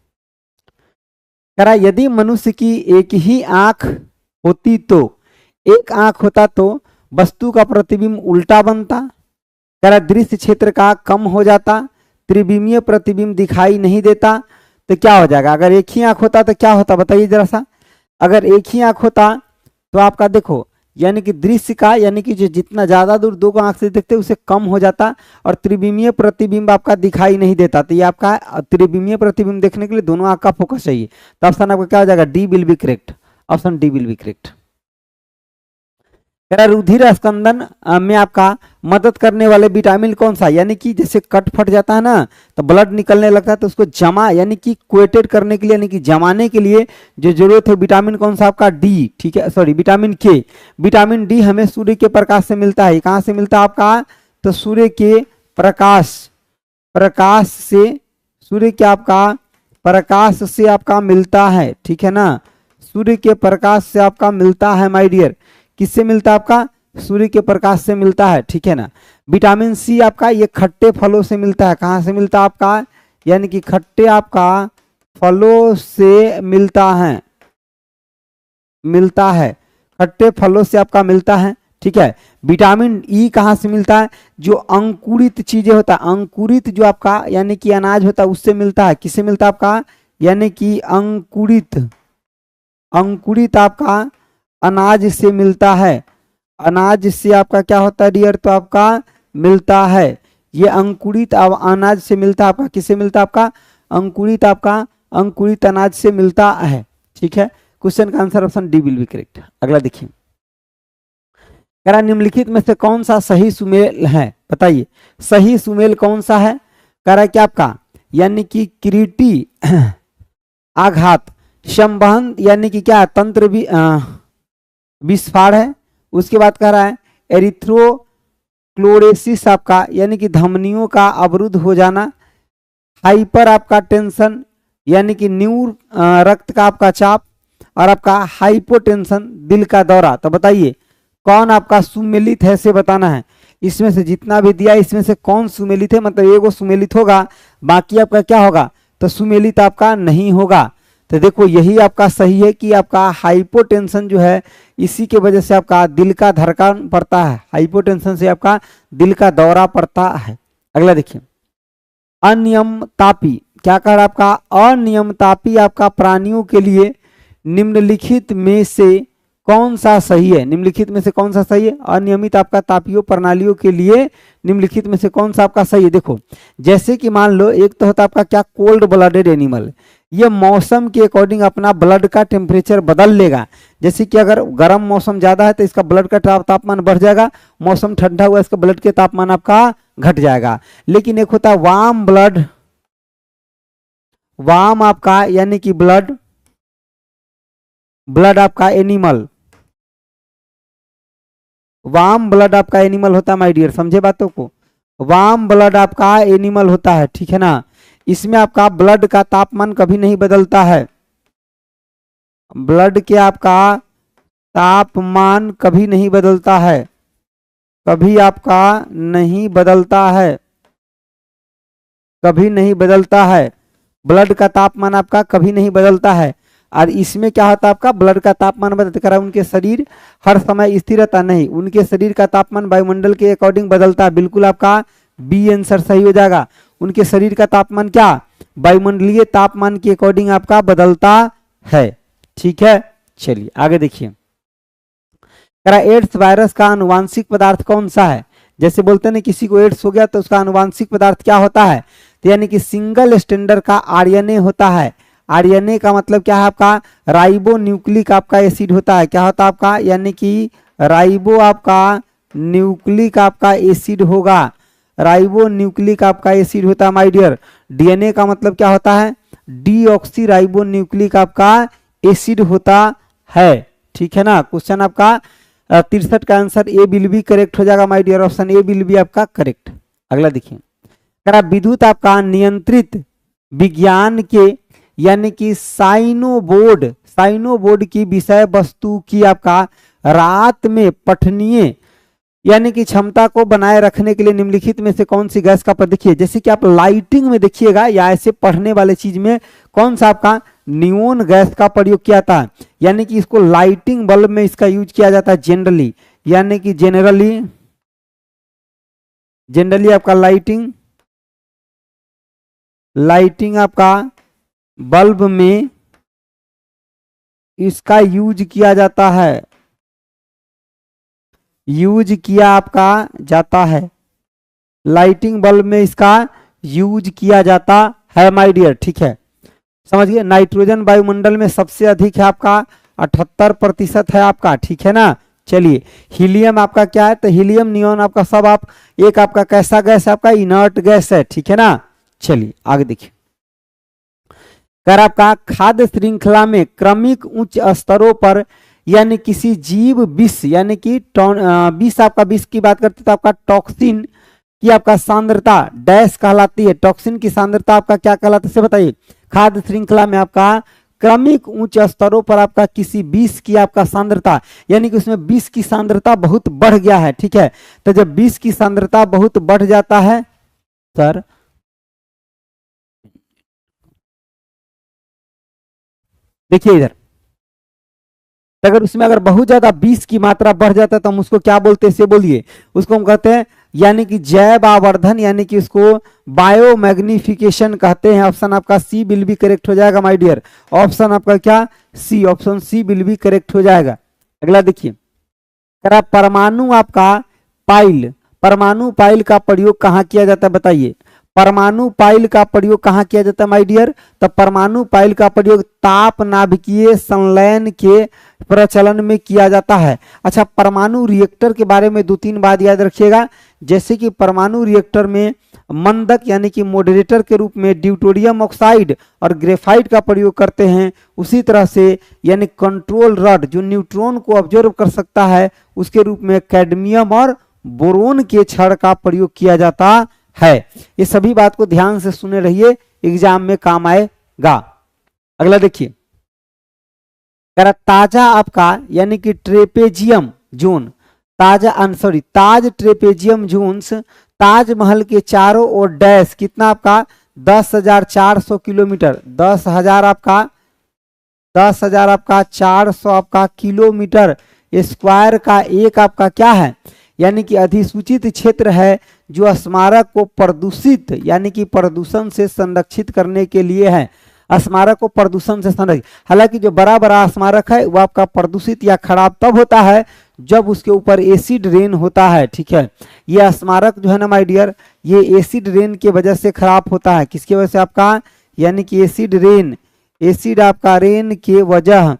कह रहा यदि मनुष्य की एक ही आंख होती तो, एक आंख होता तो वस्तु का प्रतिबिंब उल्टा बनता। कह रहा दृश्य क्षेत्र का कम हो जाता, त्रिविमीय प्रतिबिंब दिखाई नहीं देता। तो क्या हो जाएगा? अगर एक ही आंख होता तो क्या होता? बताइए जरा सा। अगर एक ही आंख होता तो आपका देखो, यानी कि दृश्य का, यानी कि जो जितना ज्यादा दूर दो आंख से देखते उसे कम हो जाता, और त्रिविमीय प्रतिबिंब आपका दिखाई नहीं देता। तो ये आपका त्रिविमीय प्रतिबिंब देखने के लिए दोनों आंख का फोकस चाहिए। तो ऑप्शन आपका क्या हो जाएगा? D will be correct. Option D will be correct. रुधिर स्कंदन में आपका मदद करने वाले विटामिन कौन सा? यानी कि जैसे कट फट जाता है ना, तो ब्लड निकलने लगता है, तो उसको जमा, यानी कि क्वेटेड करने के लिए, यानी कि जमाने के लिए जो जरूरत है विटामिन कौन सा? आपका डी। ठीक है, सॉरी, विटामिन के। विटामिन डी हमें सूर्य के प्रकाश से मिलता है। कहाँ से मिलता है आपका? तो सूर्य के प्रकाश से, सूर्य के आपका प्रकाश से आपका मिलता है। ठीक है ना, सूर्य के प्रकाश से आपका मिलता है माय डियर। किससे मिलता है? आपका सूर्य के प्रकाश से मिलता है। ठीक है ना, विटामिन सी आपका ये खट्टे फलों से मिलता है। कहाँ से मिलता है आपका? यानी कि खट्टे आपका फलों से मिलता है, मिलता है, खट्टे फलों से आपका मिलता है, ठीक है। विटामिन ई कहाँ से मिलता है? जो अंकुरित चीजें होता है, अंकुरित जो आपका यानी कि अनाज होता है उससे मिलता है। किससे मिलता है आपका? यानी कि अंकुरित, अंकुरित आपका अनाज से मिलता है। अनाज से आपका क्या होता है डियर? तो आपका मिलता है, ये अंकुरित अनाज से मिलता है आपका। किससे मिलता है आपका? अंकुरित, आपका अंकुरित अनाज से मिलता है, ठीक है। क्वेश्चन का answer option D will be correct. अगला देखिए, कह रहा निम्नलिखित में से कौन सा सही सुमेल है? बताइए सही सुमेल कौन सा है? कह रहा है कि आपका यानी कि किरीटी आघात संवहन यानी कि क्या तंत्र भी विस्फार है। उसके बाद कह रहा है एरिथ्रोक्लोरेसिस आपका यानी कि धमनियों का अवरुद्ध हो जाना। हाइपर आपका टेंशन यानी कि न्यूर रक्त का आपका चाप, और आपका हाइपोटेंशन दिल का दौरा। तो बताइए कौन आपका सुमेलित है से बताना है। इसमें से जितना भी दिया इसमें से कौन सुमेलित है? मतलब एगो सुमेलित होगा, बाकी आपका क्या होगा? तो सुमेलित आपका नहीं होगा। तो देखो यही आपका सही है कि आपका हाइपोटेंशन जो है इसी के वजह से आपका दिल का धड़कन पड़ता है, हाइपोटेंशन से आपका दिल का दौरा पड़ता है। अगला देखिए, अनियमतापी, क्या कह रहा आपका? अनियमतापी आपका प्राणियों के लिए निम्नलिखित में से कौन सा सही है? निम्नलिखित में से कौन सा सही है? अनियमित आपका तापीय प्रणालियों के लिए निम्नलिखित में से कौन सा आपका सही है? देखो जैसे कि मान लो एक तो होता आपका क्या कोल्ड ब्लडेड एनिमल, ये मौसम के अकॉर्डिंग अपना ब्लड का टेम्परेचर बदल लेगा। जैसे कि अगर गर्म मौसम ज्यादा है तो इसका ब्लड का तापमान बढ़ जाएगा, मौसम ठंडा हुआ इसका ब्लड के तापमान आपका घट जाएगा। लेकिन एक होता है वार्म ब्लड, वार्म आपका यानी कि ब्लड, ब्लड आपका एनिमल, वार्म ब्लड आपका एनिमल होता है माय डियर, समझे बातों को? वार्म ब्लड आपका एनिमल होता है, ठीक है ना। इसमें आपका ब्लड का तापमान कभी नहीं बदलता है, ब्लड के आपका तापमान कभी नहीं बदलता है, कभी आपका नहीं बदलता है, कभी नहीं बदलता है, ब्लड का तापमान आपका कभी नहीं बदलता है। और इसमें क्या होता है आपका ब्लड का तापमान बदलता है, उनके शरीर हर समय स्थिर रहता नहीं, उनके शरीर का तापमान वायुमंडल के अकॉर्डिंग बदलता है। बिल्कुल आपका बी आंसर सही हो जाएगा। उनके शरीर का तापमान क्या वायुमंडलीय तापमान के अकॉर्डिंग आपका बदलता है, ठीक है। चलिए आगे देखिए, एड्स वायरस का आनुवांशिक पदार्थ कौन सा है? जैसे बोलते हैं ना किसी को एड्स हो गया तो उसका आनुवांशिक पदार्थ क्या होता है? तो यानी कि सिंगल स्टैंडर्ड का आरएनए होता है। आरएनए का मतलब क्या है आपका? राइबो न्यूक्लिक आपका एसिड होता है। क्या होता है आपका? यानी कि राइबो आपका न्यूक्लिक आपका एसिड होगा, राइबो न्यूक्लिक आपका एसिड होता है माय डियर। डीएनए का मतलब क्या होता है? डीऑक्सी राइबो न्यूक्लिक आपका एसिड होता है, ठीक है ना। क्वेश्चन आपका 63 का answer A will be correct हो जाएगा my dear, option A will be आपका करेक्ट। अगला देखिए, विद्युत आपका नियंत्रित विज्ञान के यानी कि साइनोबोर्ड, साइनोबोर्ड की विषय वस्तु की आपका रात में पठनीय यानी कि क्षमता को बनाए रखने के लिए निम्नलिखित में से कौन सी गैस का प्रयोग? देखिए जैसे कि आप लाइटिंग में देखिएगा या ऐसे पढ़ने वाले चीज में कौन सा आपका नियोन गैस का प्रयोग किया था, यानी कि इसको लाइटिंग बल्ब में इसका यूज किया जाता है जनरली, यानी कि जनरली आपका लाइटिंग आपका बल्ब में इसका यूज किया जाता है, यूज किया आपका जाता है, लाइटिंग बल्ब में इसका यूज किया जाता है माय डियर, ठीक है। समझ गए? नाइट्रोजन वायुमंडल में सबसे अधिक है आपका 78% है आपका, ठीक है ना। चलिए हीलियम आपका क्या है? तो हीलियम नियॉन आपका सब आप एक आपका कैसा गैस है? आपका इनर्ट गैस है, ठीक है ना। चलिए आगे देखिए, कर आपका खाद्य श्रृंखला में क्रमिक उच्च स्तरों पर यानी किसी जीव विष यानी कि विष आपका विष की बात करते तो आपका टॉक्सिन की आपका सांद्रता डैश कहलाती है। टॉक्सिन की सांद्रता आपका क्या कहलाता है बताइए? खाद्य श्रृंखला में आपका क्रमिक उच्च स्तरों पर आपका किसी विष की आपका सांद्रता यानी कि उसमें विष की सांद्रता बहुत बढ़ गया है, ठीक है। तो जब विष की सांद्रता बहुत बढ़ जाता है सर देखिए इधर, अगर उसमें अगर बहुत ज्यादा 20 की मात्रा बढ़ जाता है तो हम उसको क्या बोलते हैं, इसे बोलिए। उसको हम कहते हैं यानी कि जैव आवर्धन, यानी कि उसको बायोमैग्निफिकेशन कहते हैं। ऑप्शन आपका सी बिल भी करेक्ट हो जाएगा माय डियर। ऑप्शन आपका क्या, सी, ऑप्शन सी बिल भी करेक्ट हो जाएगा। अगला देखिए, अगर आप परमाणु आपका पाइल, परमाणु पाइल का प्रयोग कहाँ किया जाता है बताइए। परमाणु पाइल का प्रयोग कहाँ किया जाता है माय डियर। तो परमाणु पाइल का प्रयोग ताप नाभिकीय संलयन के प्रचलन में किया जाता है। अच्छा, परमाणु रिएक्टर के बारे में 2-3 बात याद रखिएगा। जैसे कि परमाणु रिएक्टर में मंदक यानी कि मॉडरेटर के रूप में ड्यूटेरियम ऑक्साइड और ग्रेफाइट का प्रयोग करते हैं, उसी तरह से यानी कंट्रोल रॉड जो न्यूट्रॉन को ऑब्जर्व कर सकता है उसके रूप में कैडमियम और बोरोन के छड़ का प्रयोग किया जाता है। ये सभी बात को ध्यान से सुने रहिए, एग्जाम में काम आएगा। अगला देखिए, ताजा आपका यानी कि ट्रेपेजियम जोन, ताज ट्रेपेजियम जोन्स ताजमहल के चारों ओर डैश कितना आपका 10,400 किलोमीटर, 10,000 आपका 400 आपका किलोमीटर स्क्वायर का एक आपका क्या है, यानी कि अधिसूचित क्षेत्र है जो स्मारक को प्रदूषित यानी कि प्रदूषण से संरक्षित करने के लिए है। स्मारक को प्रदूषण से संरक्षित, हालांकि जो बड़ा बड़ा स्मारक है वो आपका प्रदूषित या खराब तब होता है जब उसके ऊपर एसिड रेन होता है। ठीक है, ये स्मारक जो है ना माय डियर, ये एसिड रेन की वजह से खराब होता है। किसकी वजह से आपका, यानी कि एसिड रेन, एसिड आपका रेन के वजह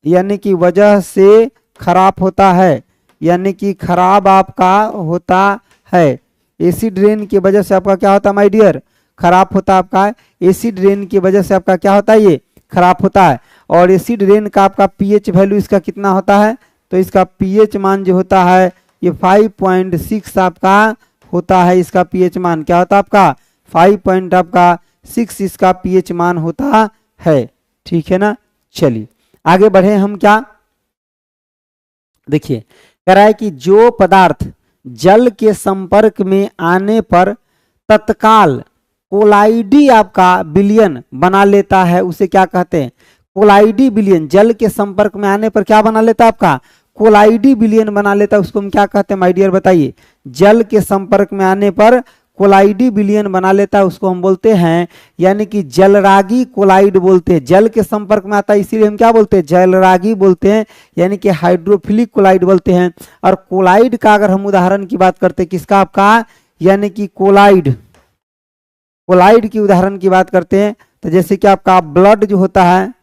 यानी कि वजह से खराब होता है, यानी कि खराब आपका होता है। एसिड रेन की वजह से आपका क्या होता है माय डियर, खराब होता है आपका। एसिड रेन की वजह से आपका क्या होता है, ये खराब होता है। और एसिड रेन का आपका पीएच वैल्यू इसका कितना होता है, तो इसका पीएच मान जो होता है ये 5.6 आपका होता है। इसका पीएच मान क्या होता है आपका 5.6 इसका पीएच मान होता है। ठीक है ना, चलिए आगे बढ़े हम। क्या देखिए, कह रहा है कि जो पदार्थ जल के संपर्क में आने पर तत्काल कोलाइडी आपका विलयन बना लेता है उसे क्या कहते हैं, कोलाइडी विलयन। जल के संपर्क में आने पर क्या बना लेता है आपका, कोलाइडी विलयन बना लेता है, उसको हम क्या कहते हैं माय डियर बताइए। जल के संपर्क में आने पर कोलाइडी विलयन बना लेता है उसको हम बोलते हैं यानी कि जलरागी कोलाइड बोलते हैं। जल के संपर्क में आता है इसीलिए हम क्या बोलते हैं, जलरागी बोलते हैं, यानी कि हाइड्रोफिलिक कोलाइड बोलते हैं। और कोलाइड का अगर हम उदाहरण की बात करते हैं किसका आपका, यानी कि कोलाइड की उदाहरण की बात करते हैं तो जैसे कि आपका ब्लड जो होता है,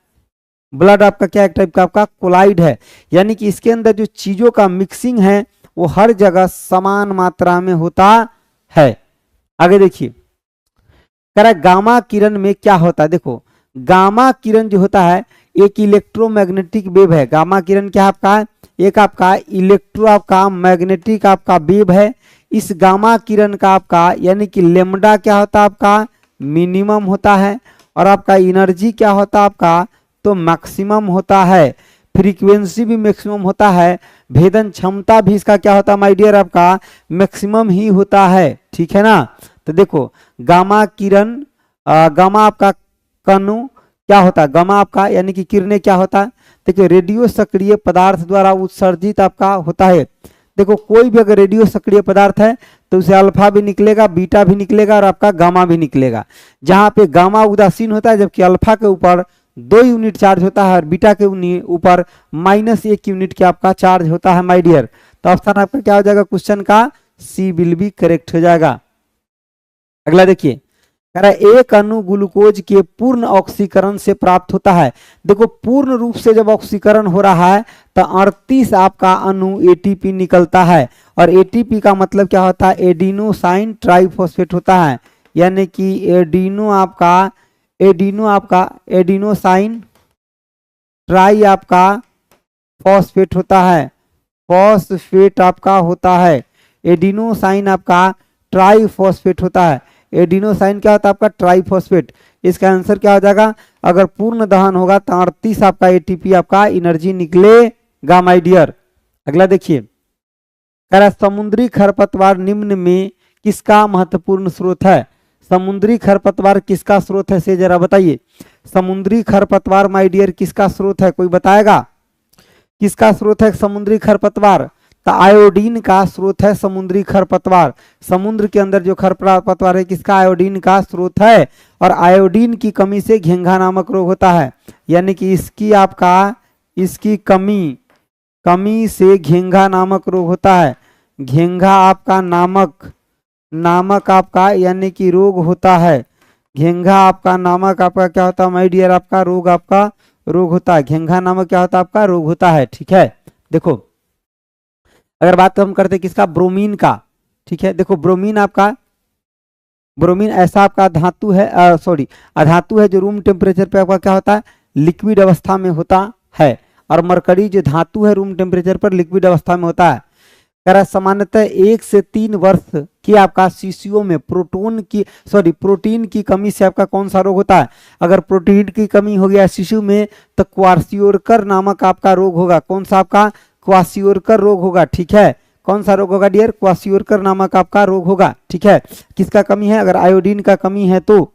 ब्लड आपका क्या एक टाइप का आपका कोलाइड है, यानी कि इसके अंदर जो चीजों का मिक्सिंग है वो हर जगह समान मात्रा में होता है। आगे देखिए, कह रहा है गामा किरण में क्या होता है। देखो, गामा किरण जो होता है एक इलेक्ट्रोमैग्नेटिक वेव है। गामा किरण क्या आपका, एक आपका इलेक्ट्रो आपका मैग्नेटिक आपका वेव है। इस गामा किरण का आपका यानी कि लेमडा क्या होता है आपका, मिनिमम होता है। और आपका एनर्जी क्या होता है आपका, तो मैक्सिमम होता है। फ्रीक्वेंसी भी मैक्सिमम होता है। भेदन क्षमता भी इसका क्या होता है माय डियर, आपका मैक्सिमम ही होता है। ठीक है ना, तो देखो गामा किरण, गामा आपका कणु क्या होता है, गामा आपका यानी कि किरणें क्या होता है, देखिए रेडियो सक्रिय पदार्थ द्वारा उत्सर्जित आपका होता है। देखो कोई भी अगर रेडियो सक्रिय पदार्थ है तो उसे अल्फा भी निकलेगा, बीटा भी निकलेगा और आपका गामा भी निकलेगा। जहां पे गामा उदासीन होता है जबकि अल्फा के ऊपर 2 यूनिट चार्ज होता है और बीटा के ऊपर -1 यूनिट के आपका चार्ज होता है माय डियर। तो ऑप्शन आपका क्या हो जाएगा क्वेश्चन का, सी विल बी करेक्ट हो जाएगा। अगला देखिए, कह रहा है एक अणु ग्लूकोज के पूर्ण ऑक्सीकरण से प्राप्त होता है। देखो पूर्ण रूप से जब ऑक्सीकरण हो रहा है तो 38 आपका अणु एटीपी निकलता है। और एटीपी का मतलब क्या होता है, एडिनोसाइन ट्राइफॉस्फेट होता है, यानी कि एडिनोसाइन ट्राई आपका फॉस्फेट होता है, फॉस्फेट आपका होता है। एडिनोसाइन आपका ट्राइफॉस्फेट होता है। एडिनोसाइन क्या होता है आपका, ट्राइफॉस्फेट। इसका आंसर क्या हो जाएगा, अगर पूर्ण दहन होगा तो 38 आपका एटीपी आपका एनर्जी निकलेगा माय डियर। अगला देखिए, कह रहा समुद्री खरपतवार निम्न में किसका महत्वपूर्ण स्रोत है। समुद्री खरपतवार किसका स्रोत है, से जरा बताइए। समुद्री खरपतवार माय डियर किसका स्रोत है, कोई बताएगा किसका स्रोत है समुद्री खरपतवार? तो आयोडीन का स्रोत है समुद्री खरपतवार। समुद्र के अंदर जो खरपतवार है किसका, आयोडीन का स्रोत है। और आयोडीन की कमी से घेंघा नामक रोग होता है, यानी कि इसकी कमी से घेंघा नामक रोग होता है। घेंघा आपका नामक आपका यानी कि रोग होता है। घेंघा आपका नामक आपका क्या होता है माय डियर, आपका रोग होता है। घेंघा नामक क्या होता है, आपका रोग होता है। ठीक है, देखो अगर बात हम करते किसका, ब्रोमीन का। ठीक है, देखो ब्रोमीन ऐसा आपका धातु है, अधातु है जो रूम टेम्परेचर पे आपका क्या होता है, लिक्विड अवस्था में होता है। और मरकरी जो धातु है रूम टेम्परेचर पर लिक्विड अवस्था में होता है। सामान्यतः 1 से 3 वर्ष की आपका शिशुओं में प्रोटीन की कमी से आपका कौन सा रोग होता है? अगर प्रोटीन की कमी हो गया शिशु में तो क्वार्सियोरकर नामक आपका रोग होगा। कौन सा आपका, क्वार्सियोरकर रोग होगा। ठीक है, कौन सा रोग होगा डियर, क्वार्सियोरकर नामक आपका रोग होगा। ठीक है, किसका कमी है, अगर आयोडीन का कमी है तो।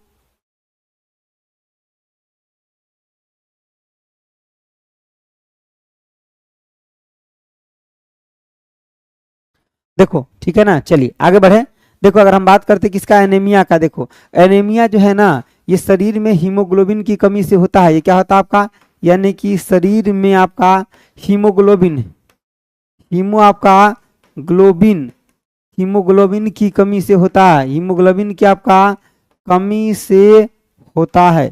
देखो ठीक है ना, चलिए आगे बढ़े। देखो अगर हम बात करते किसका, एनीमिया का। देखो एनीमिया जो है ना, ये शरीर में हीमोग्लोबिन की कमी से होता है। ये क्या होता है आपका, यानी कि शरीर में आपका हीमोग्लोबिन की कमी से होता है। हीमोग्लोबिन की आपका कमी से होता है।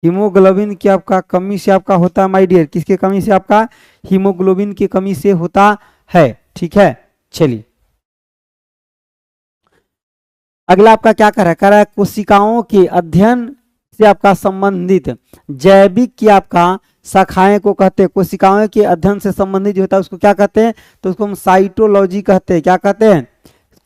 हीमोग्लोबिन की आपका कमी से आपका होता है माय डियर, किसके कमी से, आपका हीमोग्लोबिन की कमी से होता है। ठीक है, चलिए अगला आपका क्या कर रहा है, कोशिकाओं के अध्ययन से आपका संबंधित जैविक की आपका शाखाएं को कहते हैं। कोशिकाओं के अध्ययन से संबंधित जो होता है उसको क्या कहते हैं, तो उसको हम साइटोलॉजी कहते हैं। क्या कहते हैं,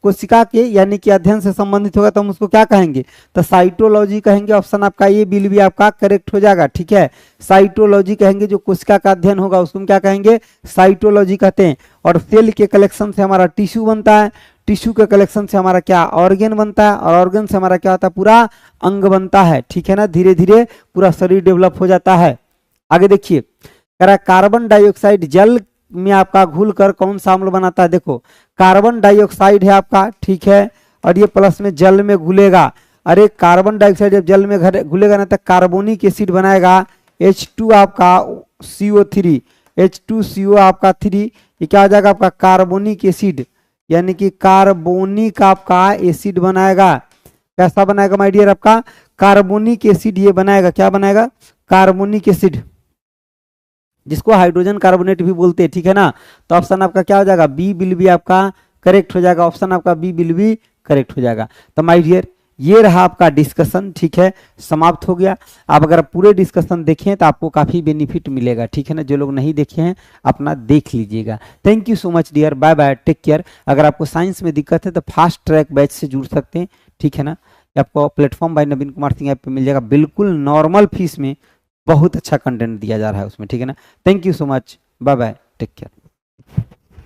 कोशिका के यानी कि अध्ययन से संबंधित होगा तो हम उसको क्या कहेंगे, तो साइटोलॉजी कहेंगे। ऑप्शन आपका ये बिल भी आपका करेक्ट हो जाएगा। ठीक है, साइटोलॉजी कहेंगे, जो कोशिका का अध्ययन होगा उसको हम क्या कहेंगे, साइटोलॉजी कहते हैं। और सेल के कलेक्शन से हमारा टिश्यू बनता है, टिश्यू के कलेक्शन से हमारा क्या, ऑर्गन बनता है, और ऑर्गन से हमारा क्या होता है, पूरा अंग बनता है। ठीक है ना, धीरे धीरे पूरा शरीर डेवलप हो जाता है। आगे देखिए, कह रहा है कार्बन डाइऑक्साइड जल में आपका घुलकर कौन सा अम्ल बनाता है। देखो कार्बन डाइऑक्साइड है आपका, ठीक है, और ये प्लस में जल में घुलेगा। अरे कार्बन डाइऑक्साइड जब जल में घुलेगा ना तो कार्बोनिक एसिड बनाएगा, H2 आपका CO3, H2CO आपका 3, ये क्या हो जाएगा आपका कार्बोनिक एसिड, यानी कि कार्बोनिक आपका एसिड बनाएगा। कैसा बनाएगा माय डियर, आपका कार्बोनिक एसिड ये बनाएगा। क्या बनाएगा, कार्बोनिक एसिड, जिसको हाइड्रोजन कार्बोनेट भी बोलते हैं। ठीक है ना, तो ऑप्शन आपका क्या हो जाएगा, बी बिल भी आपका करेक्ट हो जाएगा। ऑप्शन आपका बी बिल भी करेक्ट हो जाएगा। तो माय डियर ये रहा आपका डिस्कशन। ठीक है, समाप्त हो गया। आप अगर पूरे डिस्कशन देखें तो आपको काफी बेनिफिट मिलेगा। ठीक है ना, जो लोग नहीं देखे हैं अपना देख लीजिएगा। Thank you so much dear, bye bye, take care. अगर आपको साइंस में दिक्कत है तो फास्ट ट्रैक बैच से जुड़ सकते हैं। ठीक है ना, आपको प्लेटफॉर्म बाय नवीन कुमार सिंह ऐप पे मिल जाएगा, बिल्कुल नॉर्मल फीस में बहुत अच्छा कंटेंट दिया जा रहा है उसमें। ठीक है ना, thank you so much, bye bye, take care.